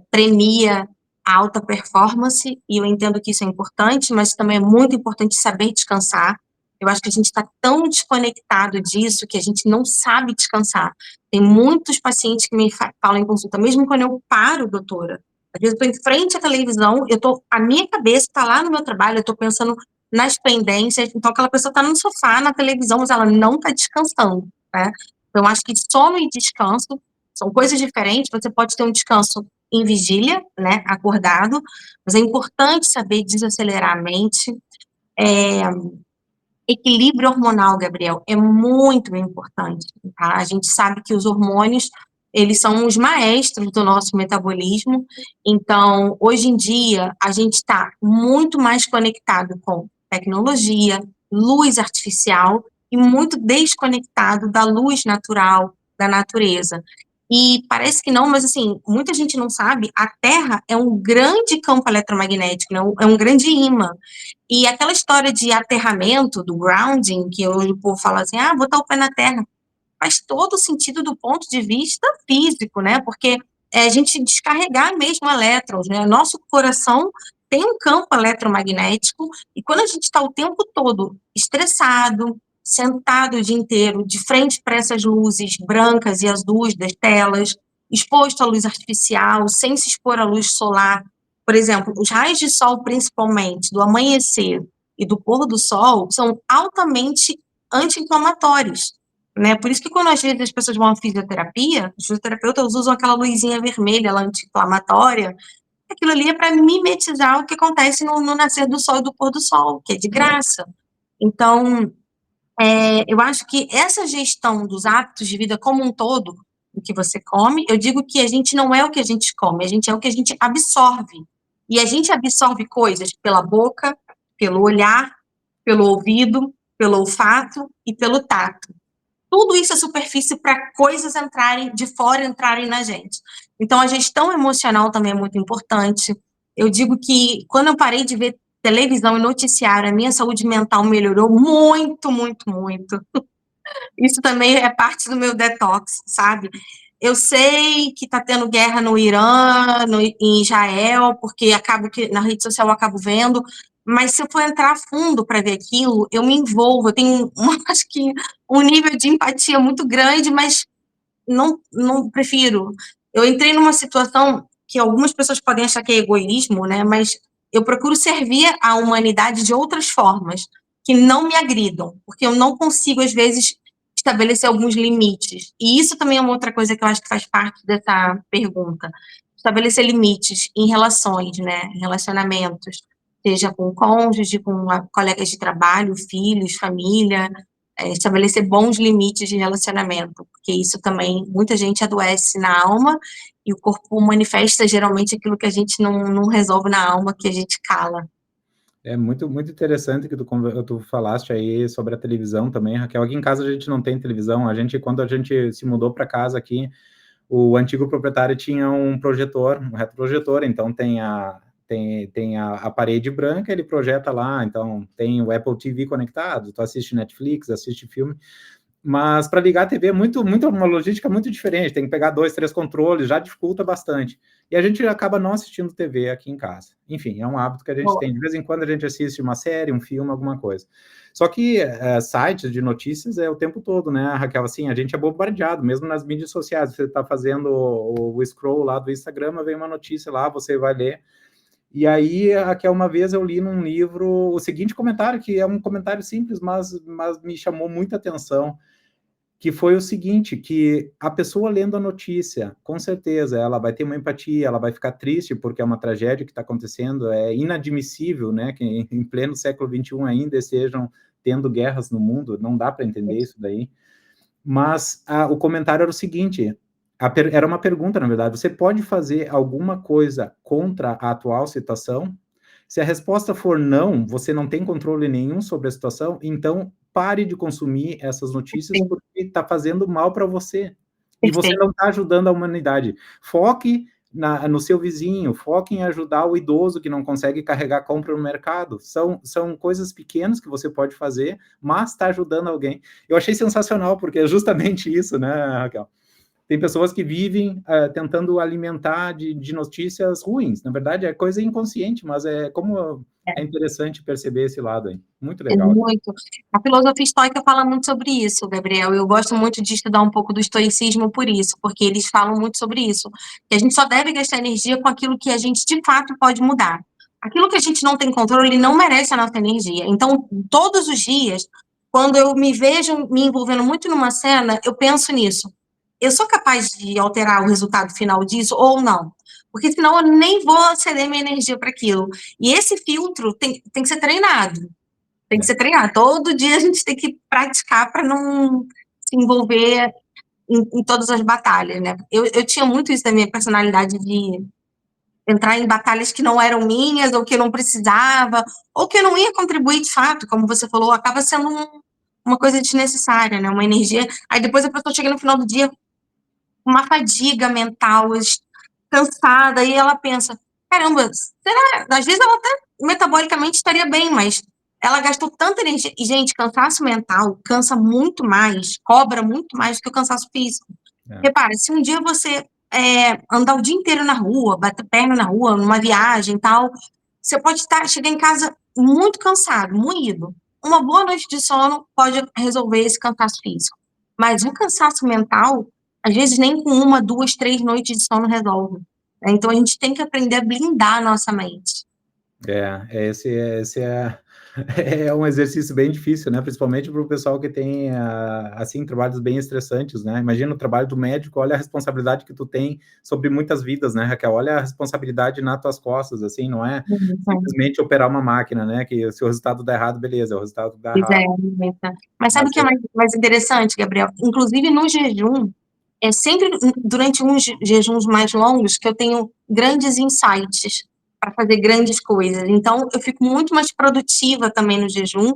premia a alta performance, e eu entendo que isso é importante, mas também é muito importante saber descansar. Eu acho que a gente está tão desconectado disso que a gente não sabe descansar. Tem muitos pacientes que me falam em consulta, mesmo quando eu paro, doutora, às vezes eu estou em frente à televisão, a minha cabeça está lá no meu trabalho, eu estou pensando nas pendências, então aquela pessoa está no sofá, na televisão, mas ela não está descansando, né? Então, acho que sono e descanso são coisas diferentes. Você pode ter um descanso em vigília, né, acordado, mas é importante saber desacelerar a mente. Equilíbrio hormonal, Gabriel, é muito importante, tá? A gente sabe que os hormônios eles são os maestros do nosso metabolismo. Então, hoje em dia, a gente está muito mais conectado com tecnologia, luz artificial e muito desconectado da luz natural, da natureza. E parece que não, mas assim, muita gente não sabe, a Terra é um grande campo eletromagnético, né? É um grande imã. E aquela história de aterramento, do grounding, que hoje o povo fala assim, ah, botar o pé na terra, faz todo sentido do ponto de vista físico, né? Porque é a gente descarregar mesmo elétrons, né? Nosso coração tem um campo eletromagnético e quando a gente está o tempo todo estressado, sentado o dia inteiro, de frente para essas luzes brancas e azuis das telas, exposto à luz artificial, sem se expor à luz solar, por exemplo, os raios de sol, principalmente do amanhecer e do pôr do sol, são altamente anti-inflamatórios, né? Por isso que quando às vezes as pessoas vão à fisioterapia, os fisioterapeutas usam aquela luzinha vermelha, ela anti-inflamatória, aquilo ali é para mimetizar o que acontece no nascer do sol e do pôr do sol, que é de graça. Então, eu acho que essa gestão dos hábitos de vida como um todo, o que você come, eu digo que a gente não é o que a gente come, a gente é o que a gente absorve. E a gente absorve coisas pela boca, pelo olhar, pelo ouvido, pelo olfato e pelo tato. Tudo isso é superfície para coisas entrarem de fora, entrarem na gente. Então, a gestão emocional também é muito importante. Eu digo que quando eu parei de ver televisão e noticiário, a minha saúde mental melhorou muito, muito, muito. Isso também é parte do meu detox, sabe? Eu sei que está tendo guerra no Irã, em Israel, porque acabo que na rede social eu acabo vendo, mas se eu for entrar a fundo para ver aquilo, eu me envolvo, eu tenho acho que um nível de empatia muito grande, mas não prefiro. Eu entrei numa situação que algumas pessoas podem achar que é egoísmo, né? Mas eu procuro servir a humanidade de outras formas que não me agridam, porque eu não consigo às vezes estabelecer alguns limites. E isso também é uma outra coisa que eu acho que faz parte dessa pergunta. Estabelecer limites em relações, né? Em relacionamentos, seja com cônjuge, com colegas de trabalho, filhos, família, estabelecer bons limites de relacionamento, porque isso também, muita gente adoece na alma e o corpo manifesta geralmente aquilo que a gente não resolve na alma, que a gente cala. É muito, muito interessante que tu falaste aí sobre a televisão também, Raquel. Aqui em casa a gente não tem televisão. Quando a gente se mudou para casa aqui, o antigo proprietário tinha um projetor, um retroprojetor, então tem a parede branca, ele projeta lá, então tem o Apple TV conectado, tu assiste Netflix, assiste filme, mas para ligar a TV é uma logística muito diferente, tem que pegar 2, 3 controles, já dificulta bastante. E a gente acaba não assistindo TV aqui em casa. Enfim, é um hábito que a gente tem. De vez em quando a gente assiste uma série, um filme, alguma coisa. Só que sites de notícias é o tempo todo, né, Raquel? Assim, a gente é bombardeado, mesmo nas mídias sociais. Você está fazendo o scroll lá do Instagram, vem uma notícia lá, você vai ler. E aí, Raquel, uma vez eu li num livro o seguinte comentário, que é um comentário simples, mas me chamou muita atenção, que foi o seguinte, que a pessoa lendo a notícia, com certeza, ela vai ter uma empatia, ela vai ficar triste porque é uma tragédia que está acontecendo, é inadmissível, né, que em pleno século XXI ainda estejam tendo guerras no mundo, não dá para entender isso daí, mas o comentário era o seguinte, era uma pergunta, na verdade, você pode fazer alguma coisa contra a atual situação? Se a resposta for não, você não tem controle nenhum sobre a situação, então pare de consumir essas notícias Sim, porque está fazendo mal para você. E você perfeito. não está ajudando a humanidade. Foque no seu vizinho, foque em ajudar o idoso que não consegue carregar compra no mercado. São coisas pequenas que você pode fazer, mas está ajudando alguém. Eu achei sensacional, porque é justamente isso, né, Raquel? Tem pessoas que vivem tentando alimentar de notícias ruins. Na verdade, é coisa inconsciente, mas como é interessante perceber esse lado aí. Muito É legal. muito. A filosofia estoica fala muito sobre isso, Gabriel. Eu gosto muito de estudar um pouco do estoicismo por isso, porque eles falam muito sobre isso. Que a gente só deve gastar energia com aquilo que a gente de fato pode mudar. Aquilo que a gente não tem controle, ele não merece a nossa energia. Então, todos os dias, quando eu me vejo me envolvendo muito numa cena, eu penso nisso. Eu sou capaz de alterar o resultado final disso ou não? Porque senão eu nem vou ceder minha energia para aquilo. E esse filtro tem que ser treinado. Tem que É. ser treinado. Todo dia a gente tem que praticar para não se envolver em todas as batalhas, né? Eu tinha muito isso da minha personalidade de entrar em batalhas que não eram minhas, ou que eu não precisava, ou que eu não ia contribuir de fato, como você falou, acaba sendo uma coisa desnecessária, né? Uma energia. Aí depois a pessoa chega no final do dia com uma fadiga mental, cansada, e ela pensa, caramba, será? Às vezes ela até metabolicamente estaria bem, mas ela gastou tanta energia. E, gente, cansaço mental cansa muito mais, cobra muito mais do que o cansaço físico. É. Repara, se um dia você andar o dia inteiro na rua, bater perna na rua, numa viagem e tal, você pode chegar em casa muito cansado, moído. Uma boa noite de sono pode resolver esse cansaço físico. Mas um cansaço mental, às vezes nem com uma, duas, três noites de sono resolve. Então a gente tem que aprender a blindar a nossa mente. Esse é um exercício bem difícil, né? Principalmente para o pessoal que tem, assim, trabalhos bem estressantes, né? Imagina o trabalho do médico, olha a responsabilidade que tu tem sobre muitas vidas, né, Raquel? Olha a responsabilidade nas tuas costas, assim, não é simplesmente operar uma máquina, né? Que se o resultado dá errado, beleza, o resultado dá Pois errado. mas sabe o Mas que é mais interessante, Gabriel? Inclusive no jejum, é sempre durante uns jejuns mais longos que eu tenho grandes insights para fazer grandes coisas. Então, eu fico muito mais produtiva também no jejum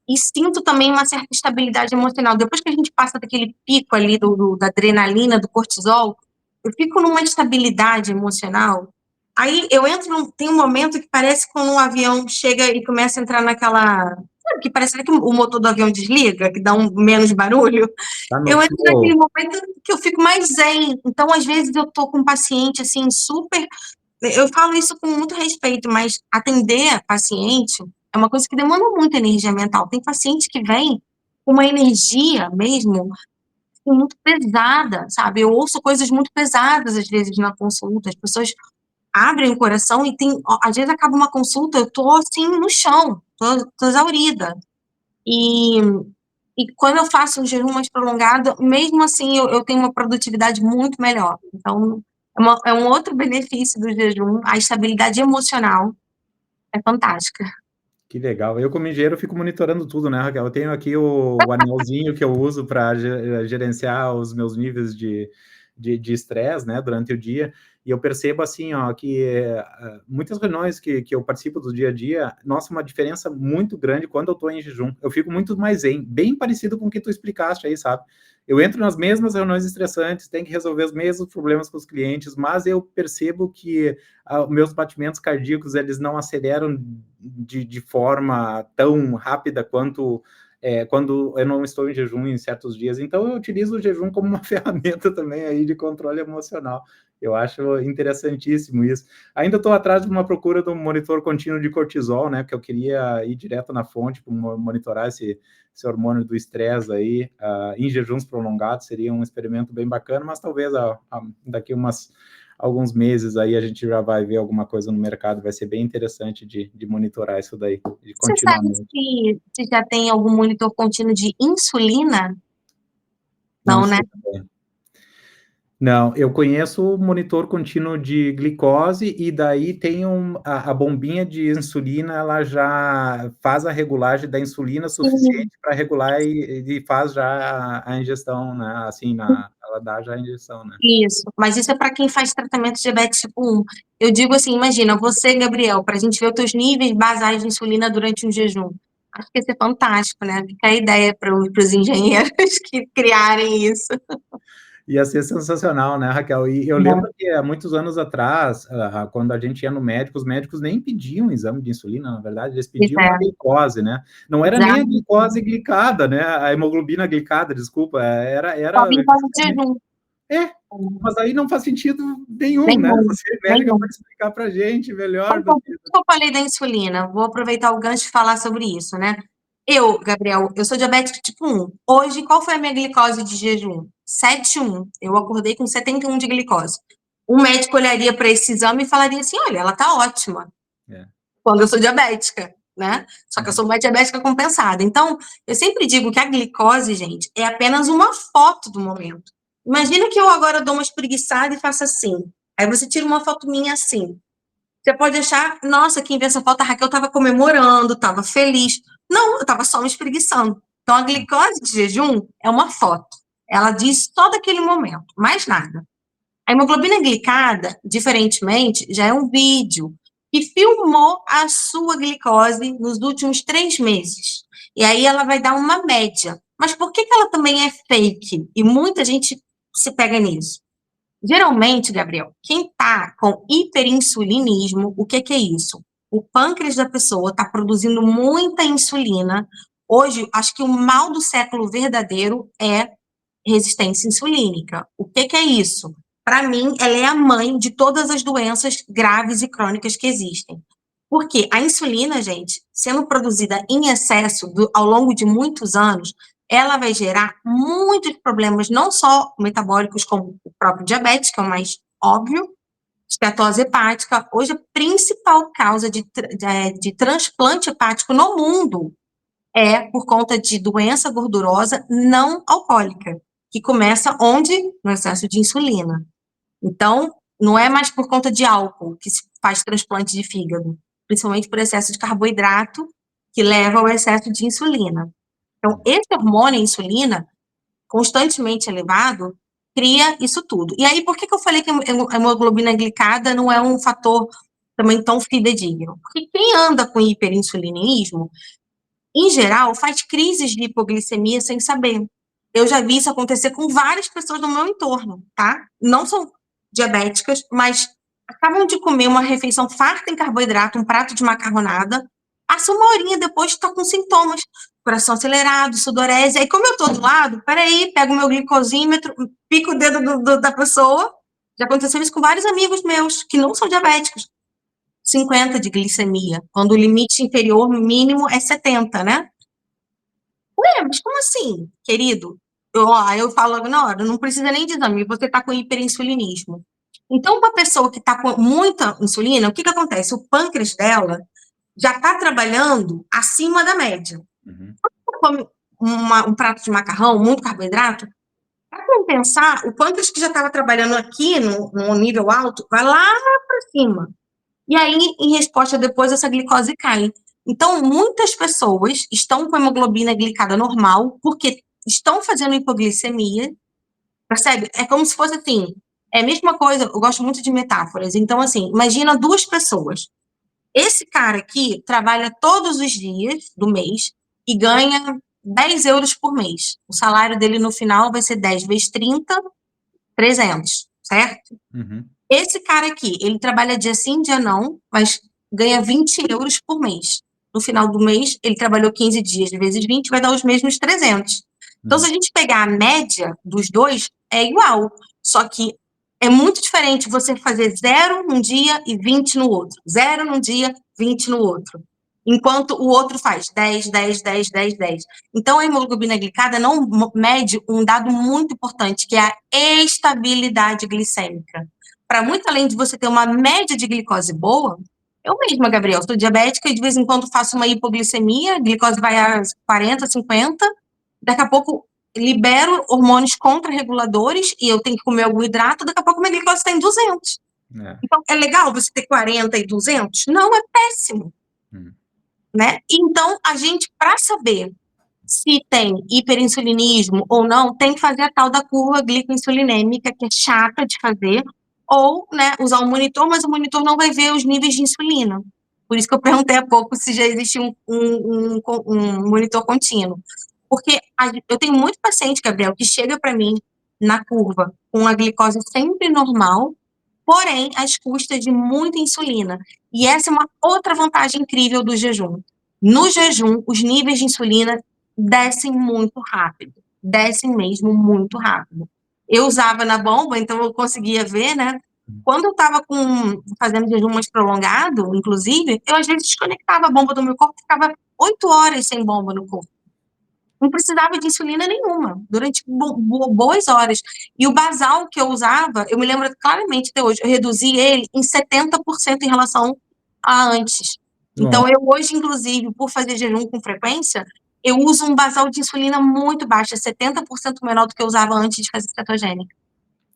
e sinto também uma certa estabilidade emocional. Depois que a gente passa daquele pico ali da adrenalina, do cortisol, eu fico numa estabilidade emocional. Aí eu entro, tem um momento que parece quando um avião chega e começa a entrar naquela. Sabe, que parece que o motor do avião desliga, que dá menos barulho. tá no Eu entro naquele flow. momento que eu fico mais zen. Então, às vezes, eu tô com um paciente, assim, super. Eu falo isso com muito respeito, mas atender paciente é uma coisa que demanda muita energia mental. Tem paciente que vem com uma energia mesmo muito pesada, sabe? Eu ouço coisas muito pesadas, às vezes, na consulta. As pessoas abrem o coração e tem. Às vezes, acaba uma consulta, eu tô, assim, no chão, tô exaurida. E quando eu faço um jejum mais prolongado, mesmo assim, eu tenho uma produtividade muito melhor. Então, é um outro benefício do jejum, a estabilidade emocional é fantástica. Que legal. Eu, como engenheiro, fico monitorando tudo, né, Raquel? Eu tenho aqui o anelzinho que eu uso para gerenciar os meus níveis de estresse, né, durante o dia. E eu percebo, assim, ó, que muitas reuniões que eu participo do dia a dia, nossa, uma diferença muito grande quando eu estou em jejum. Eu fico muito mais zen, bem parecido com o que tu explicaste aí, sabe? Eu entro nas mesmas reuniões estressantes, tenho que resolver os mesmos problemas com os clientes, mas eu percebo que meus batimentos cardíacos, eles não aceleram de forma tão rápida quanto quando eu não estou em jejum em certos dias. Então, eu utilizo o jejum como uma ferramenta também aí de controle emocional. Eu acho interessantíssimo isso. Ainda estou atrás de uma procura do monitor contínuo de cortisol, né? Porque eu queria ir direto na fonte para monitorar esse hormônio do estresse aí. Em jejuns prolongados seria um experimento bem bacana, mas talvez daqui alguns meses aí a gente já vai ver alguma coisa no mercado, vai ser bem interessante de monitorar isso daí, de Você sabe continuamente. se já tem algum monitor contínuo de insulina? Não Não, né? sei também. Não, eu conheço o monitor contínuo de glicose e daí tem a bombinha de insulina, ela já faz a regulagem da insulina Sim. suficiente para regular e faz já a ingestão, né? Assim, ela dá já a injeção, né? Isso, mas isso é para quem faz tratamento de diabetes tipo 1. Eu digo assim, imagina, você, Gabriel, para a gente ver os teus níveis basais de insulina durante um jejum. Acho que ia ser fantástico, né? Fica a ideia para os engenheiros que criarem isso. Ia ser sensacional, né, Raquel? E eu lembro que há muitos anos atrás, quando a gente ia no médico, os médicos nem pediam um exame de insulina, na verdade, eles pediam a glicose, né? Não era nem a Exato. glicose glicada, né? A hemoglobina glicada, desculpa, Só em caso de jejum. É, mas aí não faz sentido nenhum, né? Nenhum, Você, médica, nenhum. pode explicar pra gente melhor Então, do por que... que eu falei da insulina? Vou aproveitar o gancho e falar sobre isso, né? Eu, Gabriel, eu sou diabética tipo 1. Hoje, qual foi a minha glicose de jejum? 7,1. Eu acordei com 71 de glicose. O médico olharia para esse exame e falaria assim: olha, ela tá ótima. É. Quando eu sou diabética, né? Só que eu sou uma diabética compensada. Então, eu sempre digo que a glicose, gente, é apenas uma foto do momento. Imagina que eu agora dou uma espreguiçada e faço assim. Aí você tira uma foto minha assim. Você pode achar, nossa, quem vê essa foto, a Raquel estava comemorando, estava feliz. Não, eu estava só me espreguiçando. Então, a glicose de jejum é uma foto. Ela diz só daquele momento, mais nada. A hemoglobina glicada, diferentemente, já é um vídeo que filmou a sua glicose nos últimos 3 meses. E aí ela vai dar uma média. Mas por que ela também é fake? E muita gente se pega nisso. Geralmente, Gabriel, quem está com hiperinsulinismo, o que é isso? O pâncreas da pessoa está produzindo muita insulina. Hoje, acho que o mal do século verdadeiro é resistência insulínica. O que é isso? Para mim, ela é a mãe de todas as doenças graves e crônicas que existem. Porque a insulina, gente, sendo produzida em excesso ao longo de muitos anos, ela vai gerar muitos problemas, não só metabólicos, como o próprio diabetes, que é o mais óbvio, estetose hepática. Hoje, a principal causa de transplante hepático no mundo é por conta de doença gordurosa não alcoólica, que começa onde? No excesso de insulina. Então, não é mais por conta de álcool que se faz transplante de fígado, principalmente por excesso de carboidrato, que leva ao excesso de insulina. Então, esse hormônio, a insulina, constantemente elevado, cria isso tudo. E aí, por que eu falei que a hemoglobina glicada não é um fator também tão fidedigno? Porque quem anda com hiperinsulinismo, em geral, faz crises de hipoglicemia sem saber. Eu já vi isso acontecer com várias pessoas no meu entorno, tá? Não são diabéticas, mas acabam de comer uma refeição farta em carboidrato, um prato de macarronada, passa uma horinha depois está com sintomas, coração acelerado, sudorese. Aí, como eu tô do lado, peraí, pego o meu glicosímetro, pico o dedo da pessoa. Já aconteceu isso com vários amigos meus, que não são diabéticos. 50 de glicemia, quando o limite inferior mínimo é 70, né? Ué, mas como assim, querido? Eu falo logo na hora, não precisa nem de exame, você está com hiperinsulinismo. Então, uma pessoa que está com muita insulina, o que acontece? O pâncreas dela já está trabalhando acima da média. Uhum. Come um prato de macarrão, muito carboidrato, para compensar, o pâncreas que já estava trabalhando aqui no nível alto, vai lá para cima. E aí, em resposta, depois essa glicose cai. Então, muitas pessoas estão com a hemoglobina glicada normal porque estão fazendo hipoglicemia, percebe? É como se fosse assim, é a mesma coisa, eu gosto muito de metáforas. Então, assim, imagina duas pessoas. Esse cara aqui trabalha todos os dias do mês e ganha 10 euros por mês. O salário dele no final vai ser 10 vezes 30, 300, certo? Uhum. Esse cara aqui, ele trabalha dia sim, dia não, mas ganha 20 euros por mês. No final do mês, ele trabalhou 15 dias vezes 20, vai dar os mesmos 300. Então, se a gente pegar a média dos dois, é igual. Só que é muito diferente você fazer 0 num dia e 20 no outro. 0 num dia, 20 no outro. Enquanto o outro faz 10, 10, 10, 10, 10. Então, a hemoglobina glicada não mede um dado muito importante, que é a estabilidade glicêmica. Para muito além de você ter uma média de glicose boa, eu mesma, Gabriel, sou diabética e de vez em quando faço uma hipoglicemia, a glicose vai a 40, 50, daqui a pouco libero hormônios contrarreguladores e eu tenho que comer algum hidrato, daqui a pouco minha glicose está em 200. É. Então, é legal você ter 40 e 200? Não, é péssimo. Né? Então, a gente, para saber se tem hiperinsulinismo ou não, tem que fazer a tal da curva glicoinsulinêmica, que é chata de fazer, ou, né, usar um monitor, mas o monitor não vai ver os níveis de insulina. Por isso que eu perguntei há pouco se já existe um monitor contínuo. Porque eu tenho muito paciente, Gabriel, que chega para mim na curva com a glicose sempre normal, porém às custas de muita insulina. E essa é uma outra vantagem incrível do jejum. No jejum, os níveis de insulina descem muito rápido, descem mesmo muito rápido. Eu usava na bomba, então eu conseguia ver, né? Quando eu estava fazendo jejum mais prolongado, inclusive, eu às vezes desconectava a bomba do meu corpo e ficava 8 horas sem bomba no corpo. Não precisava de insulina nenhuma, durante boas horas. E o basal que eu usava, eu me lembro claramente até hoje, eu reduzi ele em 70% em relação a antes. Então, eu hoje, inclusive, por fazer jejum com frequência, eu uso um basal de insulina muito baixo, 70% menor do que eu usava antes de fazer cetogênica.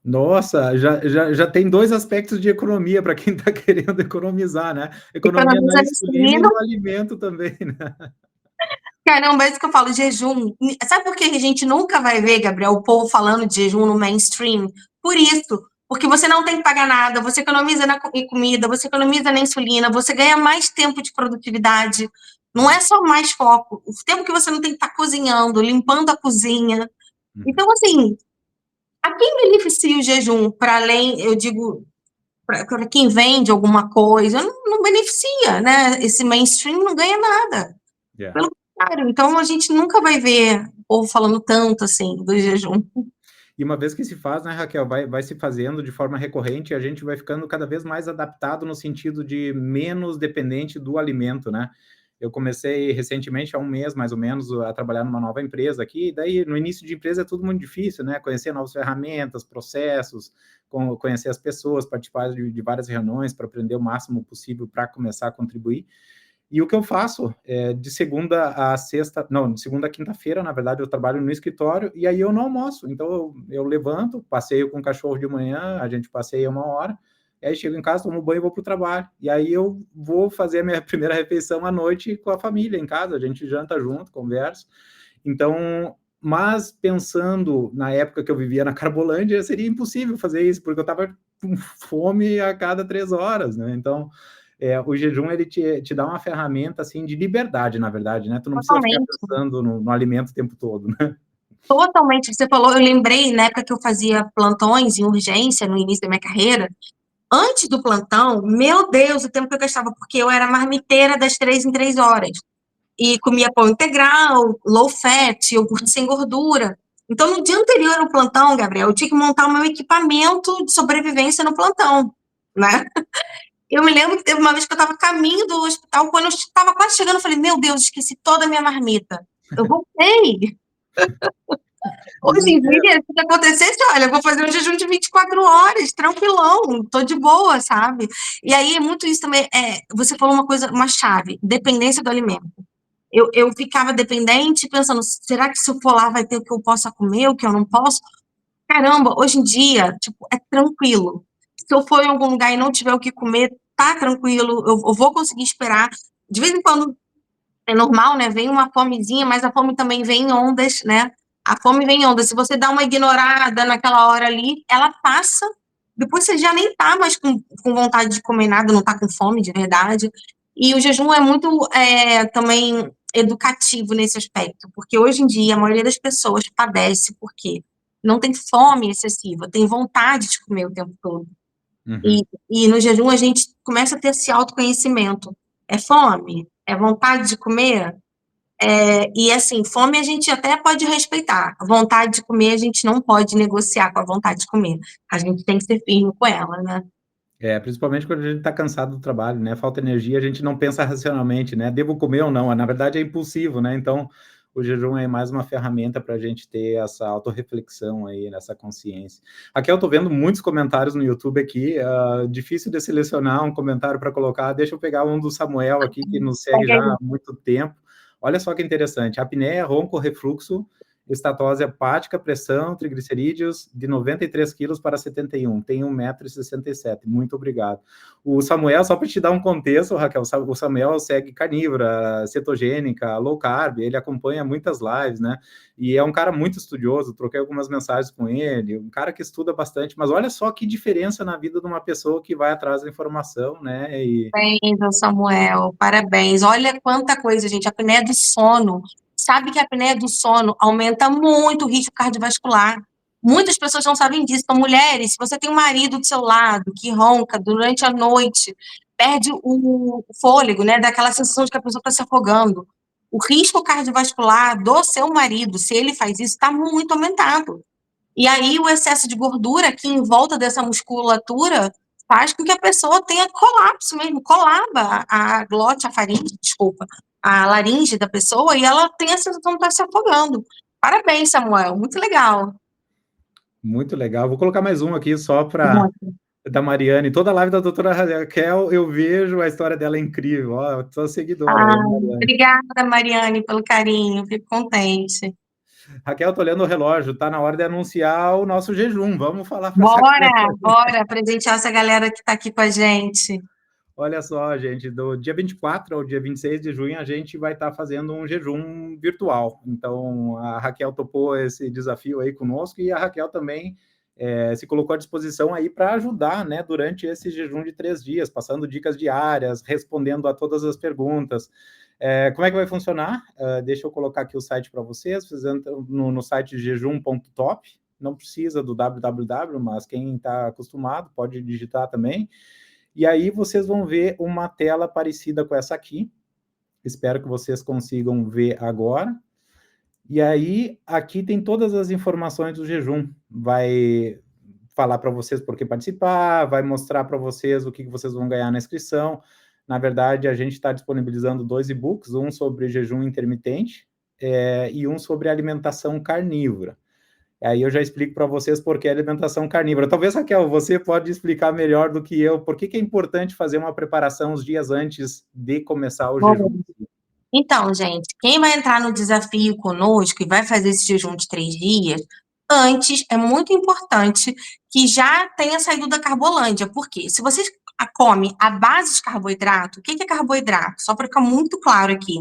Nossa, já tem dois aspectos de economia para quem está querendo economizar, né? Economia na Economiza a insulina e insulina. no alimento também, né? Caramba, é isso que eu falo, jejum. Sabe por que a gente nunca vai ver, Gabriel, o povo falando de jejum no mainstream? Por isso. Porque você não tem que pagar nada, você economiza em comida, você economiza na insulina, você ganha mais tempo de produtividade. Não é só mais foco. O tempo que você não tem que estar cozinhando, limpando a cozinha. Uhum. Então, assim, a quem beneficia o jejum? Para além, eu digo, para quem vende alguma coisa, não beneficia, né? Esse mainstream não ganha nada. Yeah. Pelo contrário, então a gente nunca vai ver o povo falando tanto assim do jejum. E uma vez que se faz, né, Raquel, vai se fazendo de forma recorrente, a gente vai ficando cada vez mais adaptado no sentido de menos dependente do alimento, né? Eu comecei recentemente, há um mês mais ou menos, a trabalhar numa nova empresa aqui, e daí no início de empresa é tudo muito difícil, né? Conhecer novas ferramentas, processos, conhecer as pessoas, participar de várias reuniões para aprender o máximo possível para começar a contribuir. E o que eu faço é de segunda a sexta, não, de segunda a quinta-feira, na verdade, eu trabalho no escritório e aí eu não almoço. Então eu levanto, passeio com o cachorro de manhã, a gente passeia 1 hora, e aí chego em casa, tomo banho e vou para o trabalho. E aí eu vou fazer a minha primeira refeição à noite com a família em casa, a gente janta junto, conversa. Então, mas pensando na época que eu vivia na Carbolândia, seria impossível fazer isso, porque eu estava com fome a cada 3 horas, né? Então, o jejum ele te dá uma ferramenta assim de liberdade, na verdade, né? Tu não precisa ficar Totalmente, pensando no alimento o tempo todo, né? totalmente. Você falou, eu lembrei na época que eu fazia plantões em urgência no início da minha carreira. Antes do plantão, meu Deus, o tempo que eu gastava, porque eu era marmiteira das 3 em 3 horas. E comia pão integral, low fat, iogurte sem gordura. Então, no dia anterior ao plantão, Gabriel, eu tinha que montar o meu equipamento de sobrevivência no plantão, né? Eu me lembro que teve uma vez que eu estava a caminho do hospital, quando eu estava quase chegando, eu falei, meu Deus, esqueci toda a minha marmita. Eu voltei. Hoje em Desespero. dia, se acontecesse, olha, eu vou fazer um jejum de 24 horas, tranquilão, tô de boa, sabe? E aí é muito isso também, você falou uma coisa, uma chave, dependência do alimento. Eu ficava dependente, pensando, será que se eu for lá vai ter o que eu possa comer, o que eu não posso? Caramba, hoje em dia, tipo, é tranquilo. Se eu for em algum lugar e não tiver o que comer, tá tranquilo, eu vou conseguir esperar. De vez em quando é normal, né? Vem uma fomezinha, mas a fome também vem em ondas, né? A fome vem em ondas. Se você dá uma ignorada naquela hora ali, ela passa. Depois você já nem tá mais com vontade de comer nada, não tá com fome de verdade. E o jejum é muito também educativo nesse aspecto, porque hoje em dia a maioria das pessoas padece porque não tem fome excessiva, tem vontade de comer o tempo todo. E, Uhum. e no jejum a gente começa a ter esse autoconhecimento. É fome? É vontade de comer? E assim, fome a gente até pode respeitar. A vontade de comer a gente não pode negociar com a vontade de comer. A gente tem que ser firme com ela, né? Principalmente quando a gente está cansado do trabalho, né? Falta energia, a gente não pensa racionalmente, né? Devo comer ou não? Na verdade, é impulsivo, né? Então, o jejum é mais uma ferramenta para a gente ter essa autorreflexão aí, essa consciência. Aqui eu estou vendo muitos comentários no YouTube aqui, difícil de selecionar um comentário para colocar. Deixa eu pegar um do Samuel aqui, que nos segue Pega já aí. há muito tempo. Olha só que interessante. Apneia, ronco, refluxo, estatose hepática, pressão, triglicerídeos de 93 quilos para 71, tem 1,67 m. Muito obrigado. O Samuel, só para te dar um contexto, Raquel, o Samuel segue carnívora, cetogênica, low carb, ele acompanha muitas lives, né? E é um cara muito estudioso, troquei algumas mensagens com ele, um cara que estuda bastante, mas olha só que diferença na vida de uma pessoa que vai atrás da informação, né? Parabéns, Samuel, parabéns. Olha quanta coisa, gente. A apneia do sono. Sabe que a apneia do sono aumenta muito o risco cardiovascular. Muitas pessoas não sabem disso. Então, mulheres, se você tem um marido do seu lado que ronca durante a noite, perde o fôlego, né? Daquela sensação de que a pessoa está se afogando. O risco cardiovascular do seu marido, se ele faz isso, está muito aumentado. E aí o excesso de gordura aqui em volta dessa musculatura faz com que a pessoa tenha colapso mesmo, colaba a glote, a faringe, desculpa, a laringe da pessoa e ela tem a sensação de estar se afogando. Parabéns, Samuel, muito legal. Muito legal. Vou colocar mais um aqui só para Muito. da Mariane. Toda live da doutora Raquel, eu vejo a história dela é incrível. Ó, eu sou seguidora aí, Ah, Mariane. obrigada, Mariane, pelo carinho, fico contente. Raquel, tô olhando o relógio, tá na hora de anunciar o nosso jejum. Vamos falar para essa Bora, galera. bora presentear essa galera que está aqui com a gente. Olha só, gente, do dia 24 ao dia 26 de junho, a gente vai estar fazendo um jejum virtual. Então, a Raquel topou esse desafio aí conosco e a Raquel também se colocou à disposição aí para ajudar, né, durante esse jejum de 3 dias, passando dicas diárias, respondendo a todas as perguntas. Como é que vai funcionar? Deixa eu colocar aqui o site para vocês. Vocês entram no site jejum.top, não precisa do www, mas quem está acostumado pode digitar também. E aí vocês vão ver uma tela parecida com essa aqui. Espero que vocês consigam ver agora. E aí, aqui tem todas as informações do jejum. Vai falar para vocês por que participar, vai mostrar para vocês o que vocês vão ganhar na inscrição. Na verdade, a gente está disponibilizando 2 e-books, um sobre jejum intermitente e um sobre alimentação carnívora. Aí eu já explico para vocês por que alimentação carnívora. Talvez, Raquel, você pode explicar melhor do que eu, por que é importante fazer uma preparação os dias antes de começar o jejum. Então, gente, quem vai entrar no desafio conosco e vai fazer esse jejum de 3 dias, antes é muito importante que já tenha saído da Carbolândia. Por quê? Se você come a base de carboidrato, o que é carboidrato? Só para ficar muito claro aqui.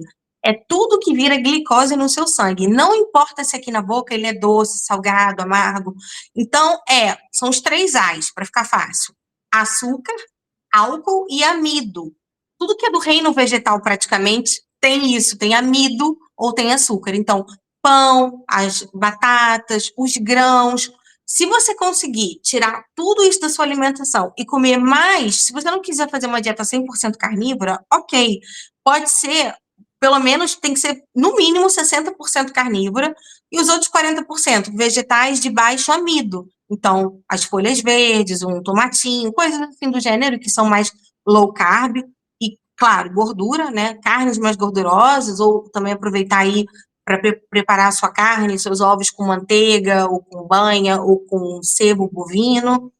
É tudo que vira glicose no seu sangue. Não importa se aqui na boca ele é doce, salgado, amargo. Então, são os 3 A's, para ficar fácil: açúcar, álcool e amido. Tudo que é do reino vegetal, praticamente, tem isso, tem amido ou tem açúcar. Então, pão, as batatas, os grãos. Se você conseguir tirar tudo isso da sua alimentação e comer mais, se você não quiser fazer uma dieta 100% carnívora, ok. Pode ser, pelo menos, tem que ser, no mínimo, 60% carnívora e os outros 40% vegetais de baixo amido. Então, as folhas verdes, um tomatinho, coisas assim do gênero, que são mais low carb. E, claro, gordura, né? Carnes mais gordurosas, ou também aproveitar aí para preparar a sua carne, seus ovos com manteiga, ou com banha, ou com sebo bovino.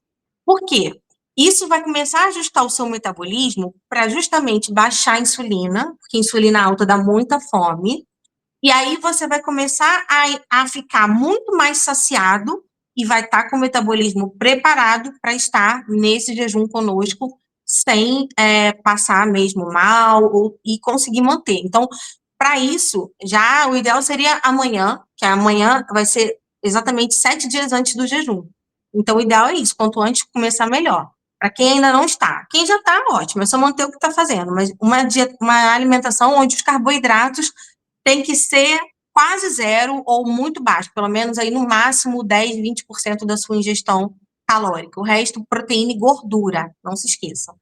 Por quê? Isso vai começar a ajustar o seu metabolismo para justamente baixar a insulina, porque a insulina alta dá muita fome, e aí você vai começar a ficar muito mais saciado e vai estar com o metabolismo preparado para estar nesse jejum conosco sem passar mesmo mal e conseguir manter. Então, para isso, já o ideal seria amanhã, que amanhã vai ser exatamente 7 dias antes do jejum. Então, o ideal é isso, quanto antes começar melhor. Para quem ainda não está. Quem já está, ótimo, é só manter o que está fazendo. Mas uma alimentação onde os carboidratos tem que ser quase zero ou muito baixo, pelo menos aí no máximo 10, 20% da sua ingestão calórica. O resto, proteína e gordura, não se esqueçam.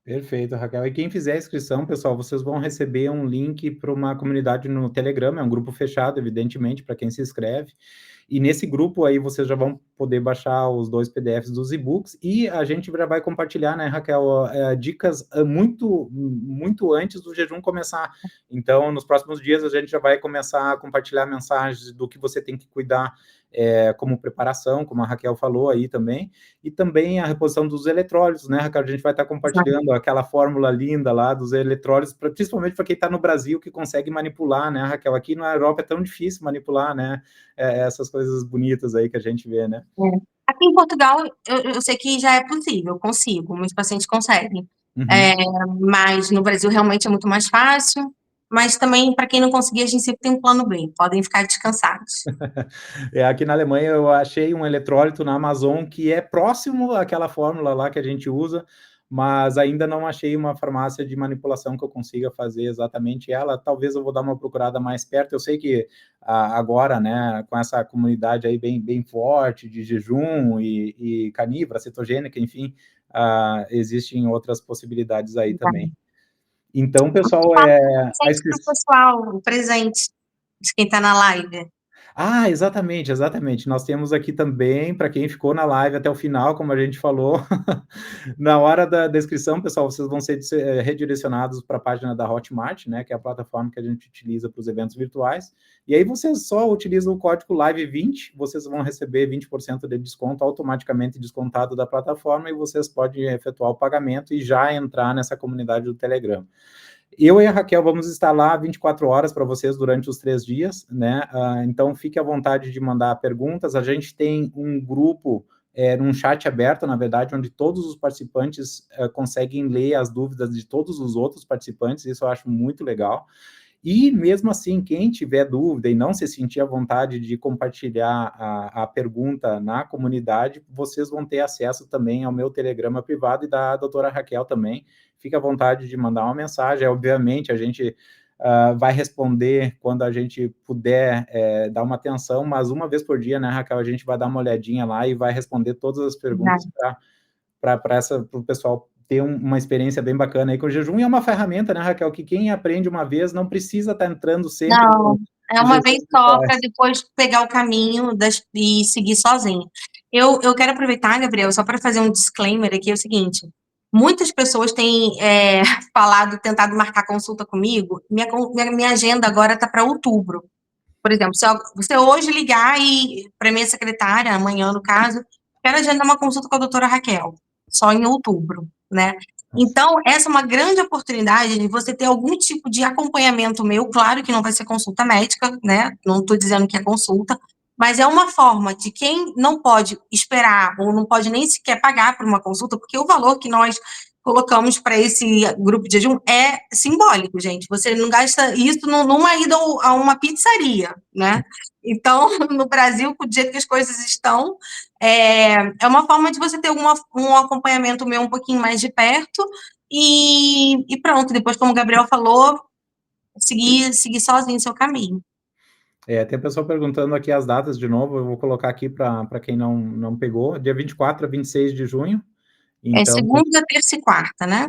Perfeito, Raquel. E quem fizer a inscrição, pessoal, vocês vão receber um link para uma comunidade no Telegram, é um grupo fechado, evidentemente, para quem se inscreve. E nesse grupo aí vocês já vão poder baixar os 2 PDFs dos e-books e a gente já vai compartilhar, né, Raquel, dicas muito, muito antes do jejum começar. Então, nos próximos dias a gente já vai começar a compartilhar mensagens do que você tem que cuidar como preparação, como a Raquel falou aí também, e também a reposição dos eletrólitos, né, Raquel? A gente vai estar compartilhando aquela fórmula linda lá dos eletrólitos, principalmente para quem está no Brasil, que consegue manipular, né, Raquel? Aqui na Europa é tão difícil manipular, né, essas coisas bonitas aí que a gente vê, né? Aqui em Portugal, eu sei que já é possível, eu consigo, muitos pacientes conseguem. Mas no Brasil realmente é muito mais fácil. Mas também, para quem não conseguir, a gente sempre tem um plano B, podem ficar descansados. Aqui na Alemanha eu achei um eletrólito na Amazon que é próximo àquela fórmula lá que a gente usa, mas ainda não achei uma farmácia de manipulação que eu consiga fazer exatamente ela. Talvez eu vou dar uma procurada mais perto. Eu sei que agora, né, com essa comunidade aí bem forte de jejum e carnívora, cetogênica, enfim, existem outras possibilidades aí também. Então, pessoal, a Para o pessoal, o presente de quem está na live. Exatamente, exatamente. Nós temos aqui também, para quem ficou na live até o final, como a gente falou, na hora da descrição, pessoal, vocês vão ser redirecionados para a página da Hotmart, né, que é a plataforma que a gente utiliza para os eventos virtuais, e aí vocês só utilizam o código LIVE20, vocês vão receber 20% de desconto automaticamente descontado da plataforma, e vocês podem efetuar o pagamento e já entrar nessa comunidade do Telegram. Eu e a Raquel vamos estar lá 24 horas para vocês durante os 3 dias, né? Então, fique à vontade de mandar perguntas. A gente tem um grupo num chat aberto, na verdade, onde todos os participantes conseguem ler as dúvidas de todos os outros participantes, isso eu acho muito legal. E mesmo assim, quem tiver dúvida e não se sentir à vontade de compartilhar a pergunta na comunidade, vocês vão ter acesso também ao meu Telegrama privado e da doutora Raquel também. Fique à vontade de mandar uma mensagem. Obviamente, a gente vai responder quando a gente puder dar uma atenção, mas uma vez por dia, né, Raquel, a gente vai dar uma olhadinha lá e vai responder todas as perguntas para o pessoal ter uma experiência bem bacana aí com o jejum, e é uma ferramenta, né, Raquel, que quem aprende uma vez não precisa estar entrando sempre Não, é nos uma vez só para exercícios. depois pegar o caminho e seguir sozinho. Eu quero aproveitar, Gabriel, só para fazer um disclaimer aqui, é o seguinte, muitas pessoas têm falado, tentado marcar consulta comigo, minha agenda agora está para outubro. Por exemplo, se você hoje ligar para minha secretária, amanhã no caso, quero agendar uma consulta com a doutora Raquel, só em outubro, né? Então, essa é uma grande oportunidade de você ter algum tipo de acompanhamento meu, claro que não vai ser consulta médica, né? Não estou dizendo que é consulta, mas é uma forma de quem não pode esperar ou não pode nem sequer pagar por uma consulta, porque o valor que nós colocamos para esse grupo de jejum é simbólico, gente. Você não gasta isso numa ida a uma pizzaria, né? Então, no Brasil, do jeito que as coisas estão, é uma forma de você ter um acompanhamento meu um pouquinho mais de perto e pronto. Depois, como o Gabriel falou, seguir sozinho o seu caminho. Tem a pessoa perguntando aqui as datas de novo, eu vou colocar aqui para quem não pegou, dia 24 a 26 de junho. É Então, segunda, terça e quarta, né?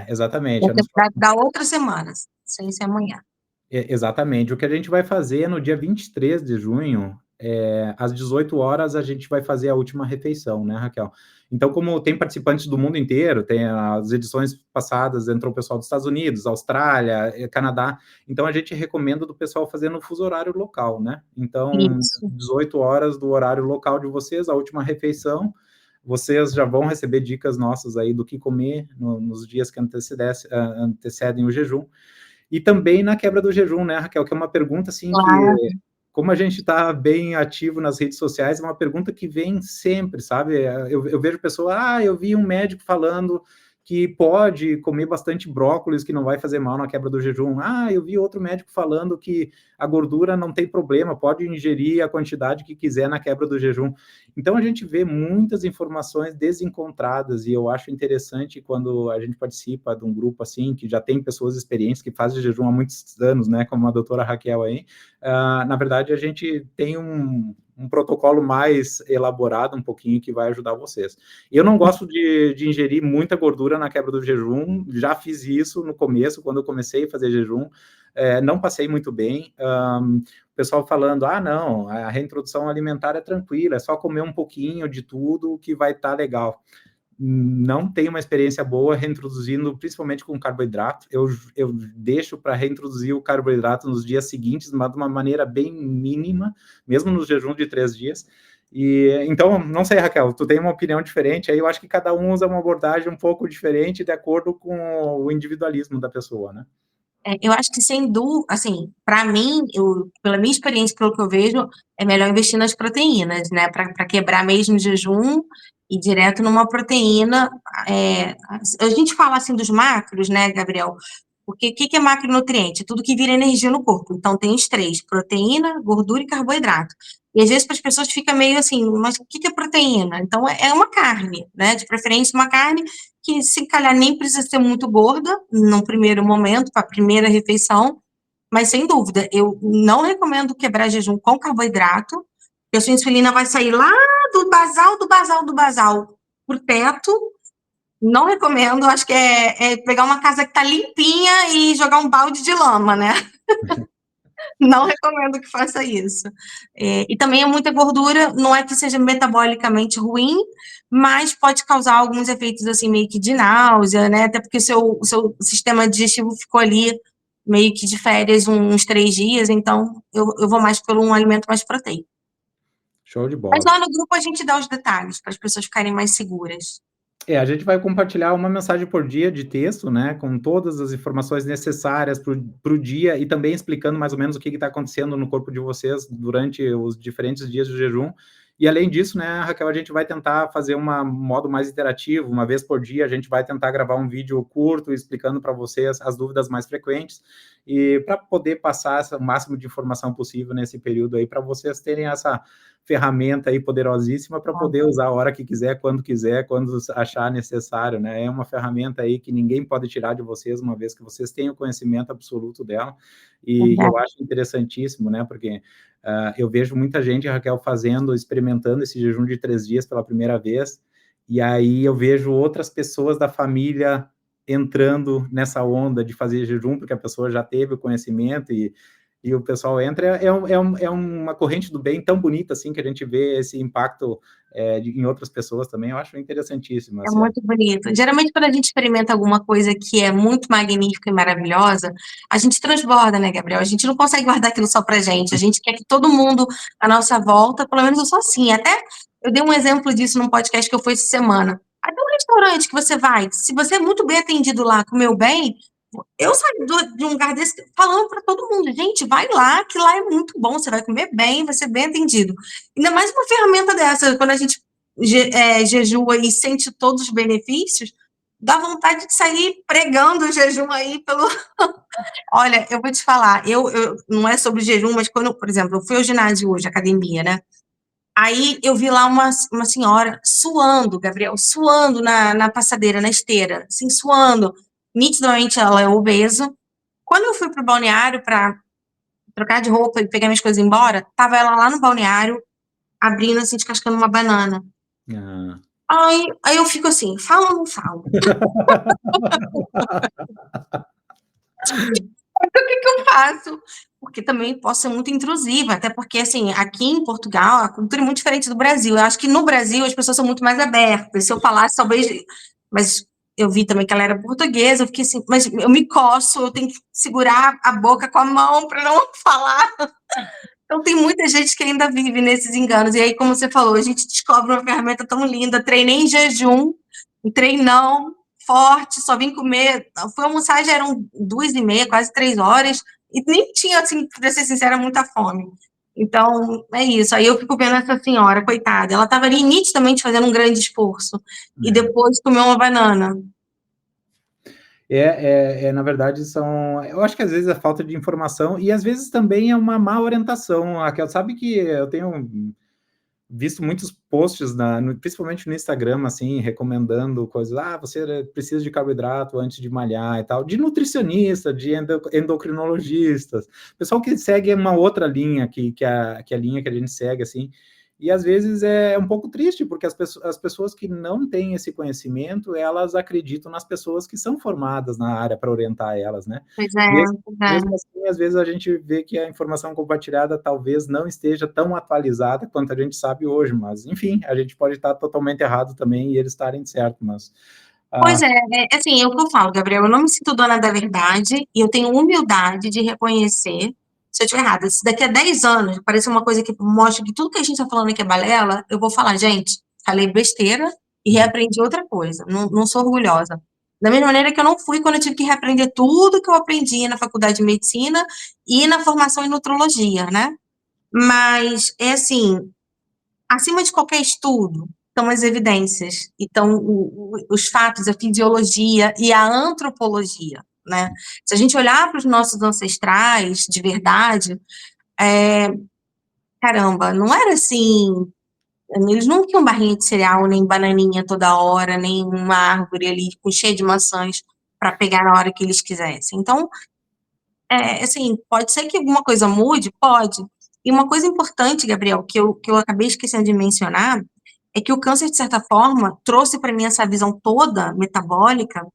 exatamente. Nos Da outra semana, sem ser amanhã. Exatamente. O que a gente vai fazer no dia 23 de junho, às 18 horas, a gente vai fazer a última refeição, né, Raquel? Então, como tem participantes do mundo inteiro, tem as edições passadas, entrou o pessoal dos Estados Unidos, Austrália, Canadá, então a gente recomenda do pessoal fazer no fuso horário local, né? Então, Isso. 18 horas do horário local de vocês, a última refeição, vocês já vão receber dicas nossas aí do que comer nos dias que antecedem o jejum. E também na quebra do jejum, né, Raquel, que é uma pergunta, assim, que Claro. como a gente está bem ativo nas redes sociais, é uma pergunta que vem sempre, sabe? Eu vejo pessoas, eu vi um médico falando que pode comer bastante brócolis, que não vai fazer mal na quebra do jejum. Eu vi outro médico falando que a gordura não tem problema, pode ingerir a quantidade que quiser na quebra do jejum. Então, a gente vê muitas informações desencontradas, e eu acho interessante quando a gente participa de um grupo assim, que já tem pessoas experientes que fazem jejum há muitos anos, né, como a doutora Raquel aí, na verdade, a gente tem um protocolo mais elaborado um pouquinho que vai ajudar vocês. Eu não gosto de ingerir muita gordura na quebra do jejum, já fiz isso no começo, quando eu comecei a fazer jejum, não passei muito bem. O pessoal falando, não, a reintrodução alimentar é tranquila, é só comer um pouquinho de tudo que vai estar legal. Não tenho uma experiência boa reintroduzindo, principalmente com carboidrato. Eu deixo para reintroduzir o carboidrato nos dias seguintes, mas de uma maneira bem mínima, mesmo no jejum de 3 dias. E então, não sei, Raquel, tu tem uma opinião diferente, aí eu acho que cada um usa uma abordagem um pouco diferente de acordo com o individualismo da pessoa, né? Eu acho que sem dúvida, assim, para mim, pela minha experiência, pelo que eu vejo, é melhor investir nas proteínas, né? Para quebrar mesmo o jejum e direto numa proteína. A gente fala assim dos macros, né, Gabriel? Porque o que é macronutriente? Tudo que vira energia no corpo. Então tem os três: proteína, gordura e carboidrato. E às vezes para as pessoas fica meio assim, mas o que é proteína? Então é uma carne, né? De preferência uma carne que, se calhar, nem precisa ser muito gorda no primeiro momento, para a primeira refeição, mas sem dúvida, eu não recomendo quebrar jejum com carboidrato, porque a sua insulina vai sair lá do basal pro teto. Não recomendo, acho que é pegar uma casa que tá limpinha e jogar um balde de lama, né? Não recomendo que faça isso. E também é muita gordura, não é que seja metabolicamente ruim, mas pode causar alguns efeitos assim meio que de náusea, né? Até porque o seu sistema digestivo ficou ali meio que de férias uns 3 dias, então eu vou mais por um alimento mais proteico. Show de Mas bola. lá no grupo a gente dá os detalhes para as pessoas ficarem mais seguras. A gente vai compartilhar uma mensagem por dia de texto, né, com todas as informações necessárias para o dia e também explicando mais ou menos o que está acontecendo no corpo de vocês durante os diferentes dias de jejum. E além disso, né, Raquel, a gente vai tentar fazer um modo mais interativo, uma vez por dia, a gente vai tentar gravar um vídeo curto explicando para vocês as dúvidas mais frequentes e para poder passar o máximo de informação possível nesse período aí, para vocês terem essa ferramenta aí poderosíssima para poder usar a hora que quiser, quando achar necessário, né? É uma ferramenta aí que ninguém pode tirar de vocês, uma vez que vocês têm o conhecimento absoluto dela, e eu acho interessantíssimo, né? Porque eu vejo muita gente, Raquel, experimentando esse jejum de 3 dias pela primeira vez, e aí eu vejo outras pessoas da família entrando nessa onda de fazer jejum, porque a pessoa já teve o conhecimento e o pessoal entra, é uma corrente do bem tão bonita, assim, que a gente vê esse impacto em outras pessoas também, eu acho interessantíssimo, É assim. muito bonito. Geralmente, quando a gente experimenta alguma coisa que é muito magnífica e maravilhosa, a gente transborda, né, Gabriel? A gente não consegue guardar aquilo só pra gente. A gente quer que todo mundo à nossa volta, pelo menos eu sou assim. Até eu dei um exemplo disso num podcast que eu fui essa semana. Até um restaurante que você vai, se você é muito bem atendido lá, comeu bem, eu saio de um lugar desse falando para todo mundo, gente, vai lá, que lá é muito bom, você vai comer bem, vai ser bem atendido. Ainda mais uma ferramenta dessa, quando a gente jejua e sente todos os benefícios, dá vontade de sair pregando o jejum aí pelo. Olha, eu vou te falar, não é sobre jejum, mas quando, por exemplo, eu fui ao ginásio hoje, academia, né? Aí eu vi lá uma senhora suando, Gabriel, suando na passadeira, na esteira, assim, suando. Nitidamente ela é obesa. Quando eu fui pro balneário para trocar de roupa e pegar minhas coisas e ir embora, tava ela lá no balneário, abrindo, assim, descascando uma banana. Ah. Aí eu fico assim, falo ou não falo? O que que eu faço? Porque também posso ser muito intrusiva, até porque, assim, aqui em Portugal, a cultura é muito diferente do Brasil. Eu acho que no Brasil as pessoas são muito mais abertas. Se eu falasse, talvez. Mas eu vi também que ela era portuguesa, eu fiquei assim, mas eu me coço, eu tenho que segurar a boca com a mão para não falar. Então, tem muita gente que ainda vive nesses enganos. E aí, como você falou, a gente descobre uma ferramenta tão linda. Treinei em jejum, um treinão forte, só vim comer. Fui almoçar, já eram 2h30, quase 3 horas, e nem tinha, assim, para ser sincera, muita fome. Então, é isso. Aí eu fico vendo essa senhora, coitada. Ela estava ali nitidamente fazendo um grande esforço. E depois comeu uma banana. Na verdade, eu acho que às vezes é falta de informação e às vezes também é uma má orientação. Raquel, sabe que eu tenho visto muitos posts, principalmente no Instagram, assim, recomendando coisas, você precisa de carboidrato antes de malhar e tal, de nutricionista, de endocrinologistas, pessoal que segue uma outra linha, que a linha que a gente segue, assim, e às vezes é um pouco triste, porque as pessoas que não têm esse conhecimento, elas acreditam nas pessoas que são formadas na área para orientar elas, né? Pois é, Mesmo, pois é. mesmo assim, às vezes a gente vê que a informação compartilhada talvez não esteja tão atualizada quanto a gente sabe hoje, mas, enfim, a gente pode estar totalmente errado também e eles estarem certo, mas... Pois é, assim, é o que eu falo, Gabriel, eu não me sinto dona da verdade e eu tenho humildade de reconhecer se eu estiver errada. Se daqui a 10 anos aparecer uma coisa que mostra que tudo que a gente está falando aqui é balela, eu vou falar, gente, falei besteira e reaprendi outra coisa. Não sou orgulhosa. Da mesma maneira que eu não fui quando eu tive que reaprender tudo que eu aprendi na faculdade de medicina e na formação em nutrologia, né? Mas, é assim, acima de qualquer estudo estão as evidências, então os fatos, a fisiologia e a antropologia, né? Se a gente olhar para os nossos ancestrais de verdade, caramba, não era assim, eles não tinham barrinha de cereal, nem bananinha toda hora, nem uma árvore ali cheia de maçãs para pegar na hora que eles quisessem. Então, assim, pode ser que alguma coisa mude? Pode. E uma coisa importante, Gabriel, que eu acabei esquecendo de mencionar, é que o câncer, de certa forma, trouxe para mim essa visão toda metabólica,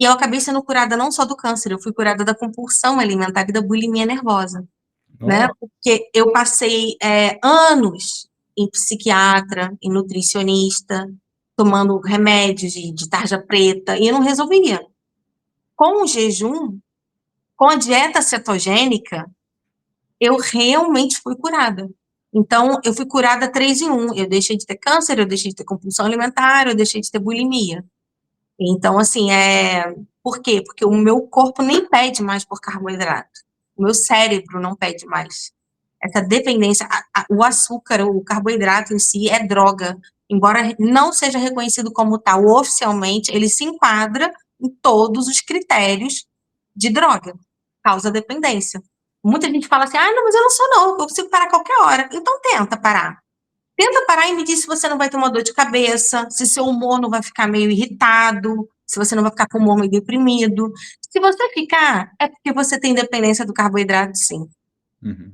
e eu acabei sendo curada não só do câncer, eu fui curada da compulsão alimentar e da bulimia nervosa, né? Oh, Porque eu passei anos em psiquiatra, em nutricionista, tomando remédios de tarja preta, e eu não resolvia. Com o jejum, com a dieta cetogênica, eu realmente fui curada. Então, eu fui curada 3 em 1. Eu deixei de ter câncer, eu deixei de ter compulsão alimentar, eu deixei de ter bulimia. Então, assim, por quê? Porque o meu corpo nem pede mais por carboidrato. O meu cérebro não pede mais. essa dependência, o açúcar, o carboidrato em si é droga, embora não seja reconhecido como tal oficialmente, ele se enquadra em todos os critérios de droga, causa dependência. Muita gente fala assim, não, mas eu não sou não, eu consigo parar a qualquer hora. Então tenta parar. Tenta parar e me diz se você não vai ter uma dor de cabeça, se seu humor não vai ficar meio irritado, se você não vai ficar com o humor meio deprimido. Se você ficar, é porque você tem dependência do carboidrato, sim. Uhum.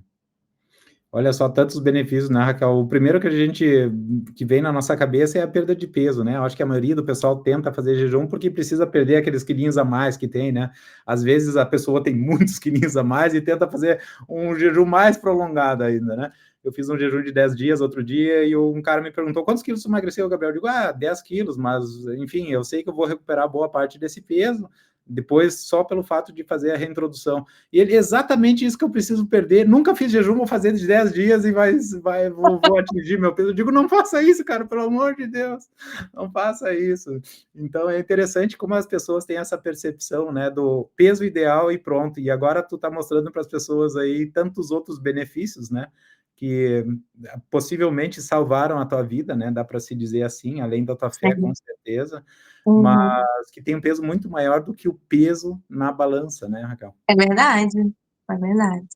Olha só, tantos benefícios, né, Raquel? O primeiro que vem na nossa cabeça é a perda de peso, né? Eu acho que a maioria do pessoal tenta fazer jejum porque precisa perder aqueles quilinhos a mais que tem, né? Às vezes a pessoa tem muitos quilinhos a mais e tenta fazer um jejum mais prolongado ainda, né? Eu fiz um jejum de 10 dias outro dia e um cara me perguntou quantos quilos você emagreceu, Gabriel? Eu digo, 10 quilos, mas enfim, eu sei que eu vou recuperar boa parte desse peso depois só pelo fato de fazer a reintrodução. E ele, exatamente isso que eu preciso perder, nunca fiz jejum, vou fazer de 10 dias e vou atingir meu peso. Eu digo, não faça isso, cara, pelo amor de Deus, não faça isso. Então é interessante como as pessoas têm essa percepção, né, do peso ideal e pronto, e agora tu tá mostrando para as pessoas aí tantos outros benefícios, né, que possivelmente salvaram a tua vida, né, dá para se dizer assim, além da tua fé, com certeza, mas que tem um peso muito maior do que o peso na balança, né, Raquel? É verdade, é verdade.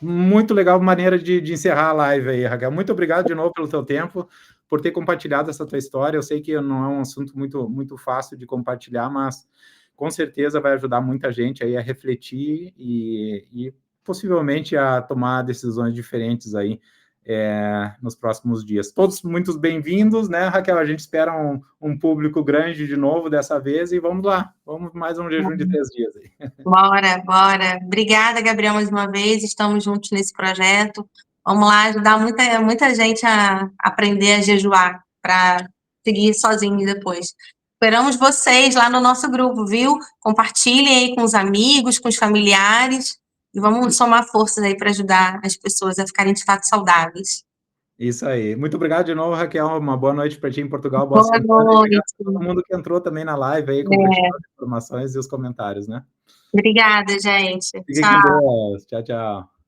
Muito legal maneira de encerrar a live aí, Raquel. Muito obrigado de novo pelo teu tempo, por ter compartilhado essa tua história. Eu sei que não é um assunto muito fácil de compartilhar, mas com certeza vai ajudar muita gente aí a refletir e possivelmente a tomar decisões diferentes aí nos próximos dias. Todos muito bem-vindos, né, Raquel? A gente espera um público grande de novo dessa vez e vamos lá, vamos mais um jejum de 3 dias aí. Bora, bora. Obrigada, Gabriel, mais uma vez, estamos juntos nesse projeto. Vamos lá ajudar muita gente a aprender a jejuar, para seguir sozinho depois. Esperamos vocês lá no nosso grupo, viu? Compartilhem aí com os amigos, com os familiares, e vamos somar forças aí para ajudar as pessoas a ficarem de fato saudáveis. Isso aí. Muito obrigado de novo, Raquel. Uma boa noite para ti em Portugal, boa Boa semana e noite. obrigado a todo mundo que entrou também na live aí, compartilhando as informações e os comentários, né? Obrigada, gente. Fiquem com Tchau. Deus. Tchau, tchau.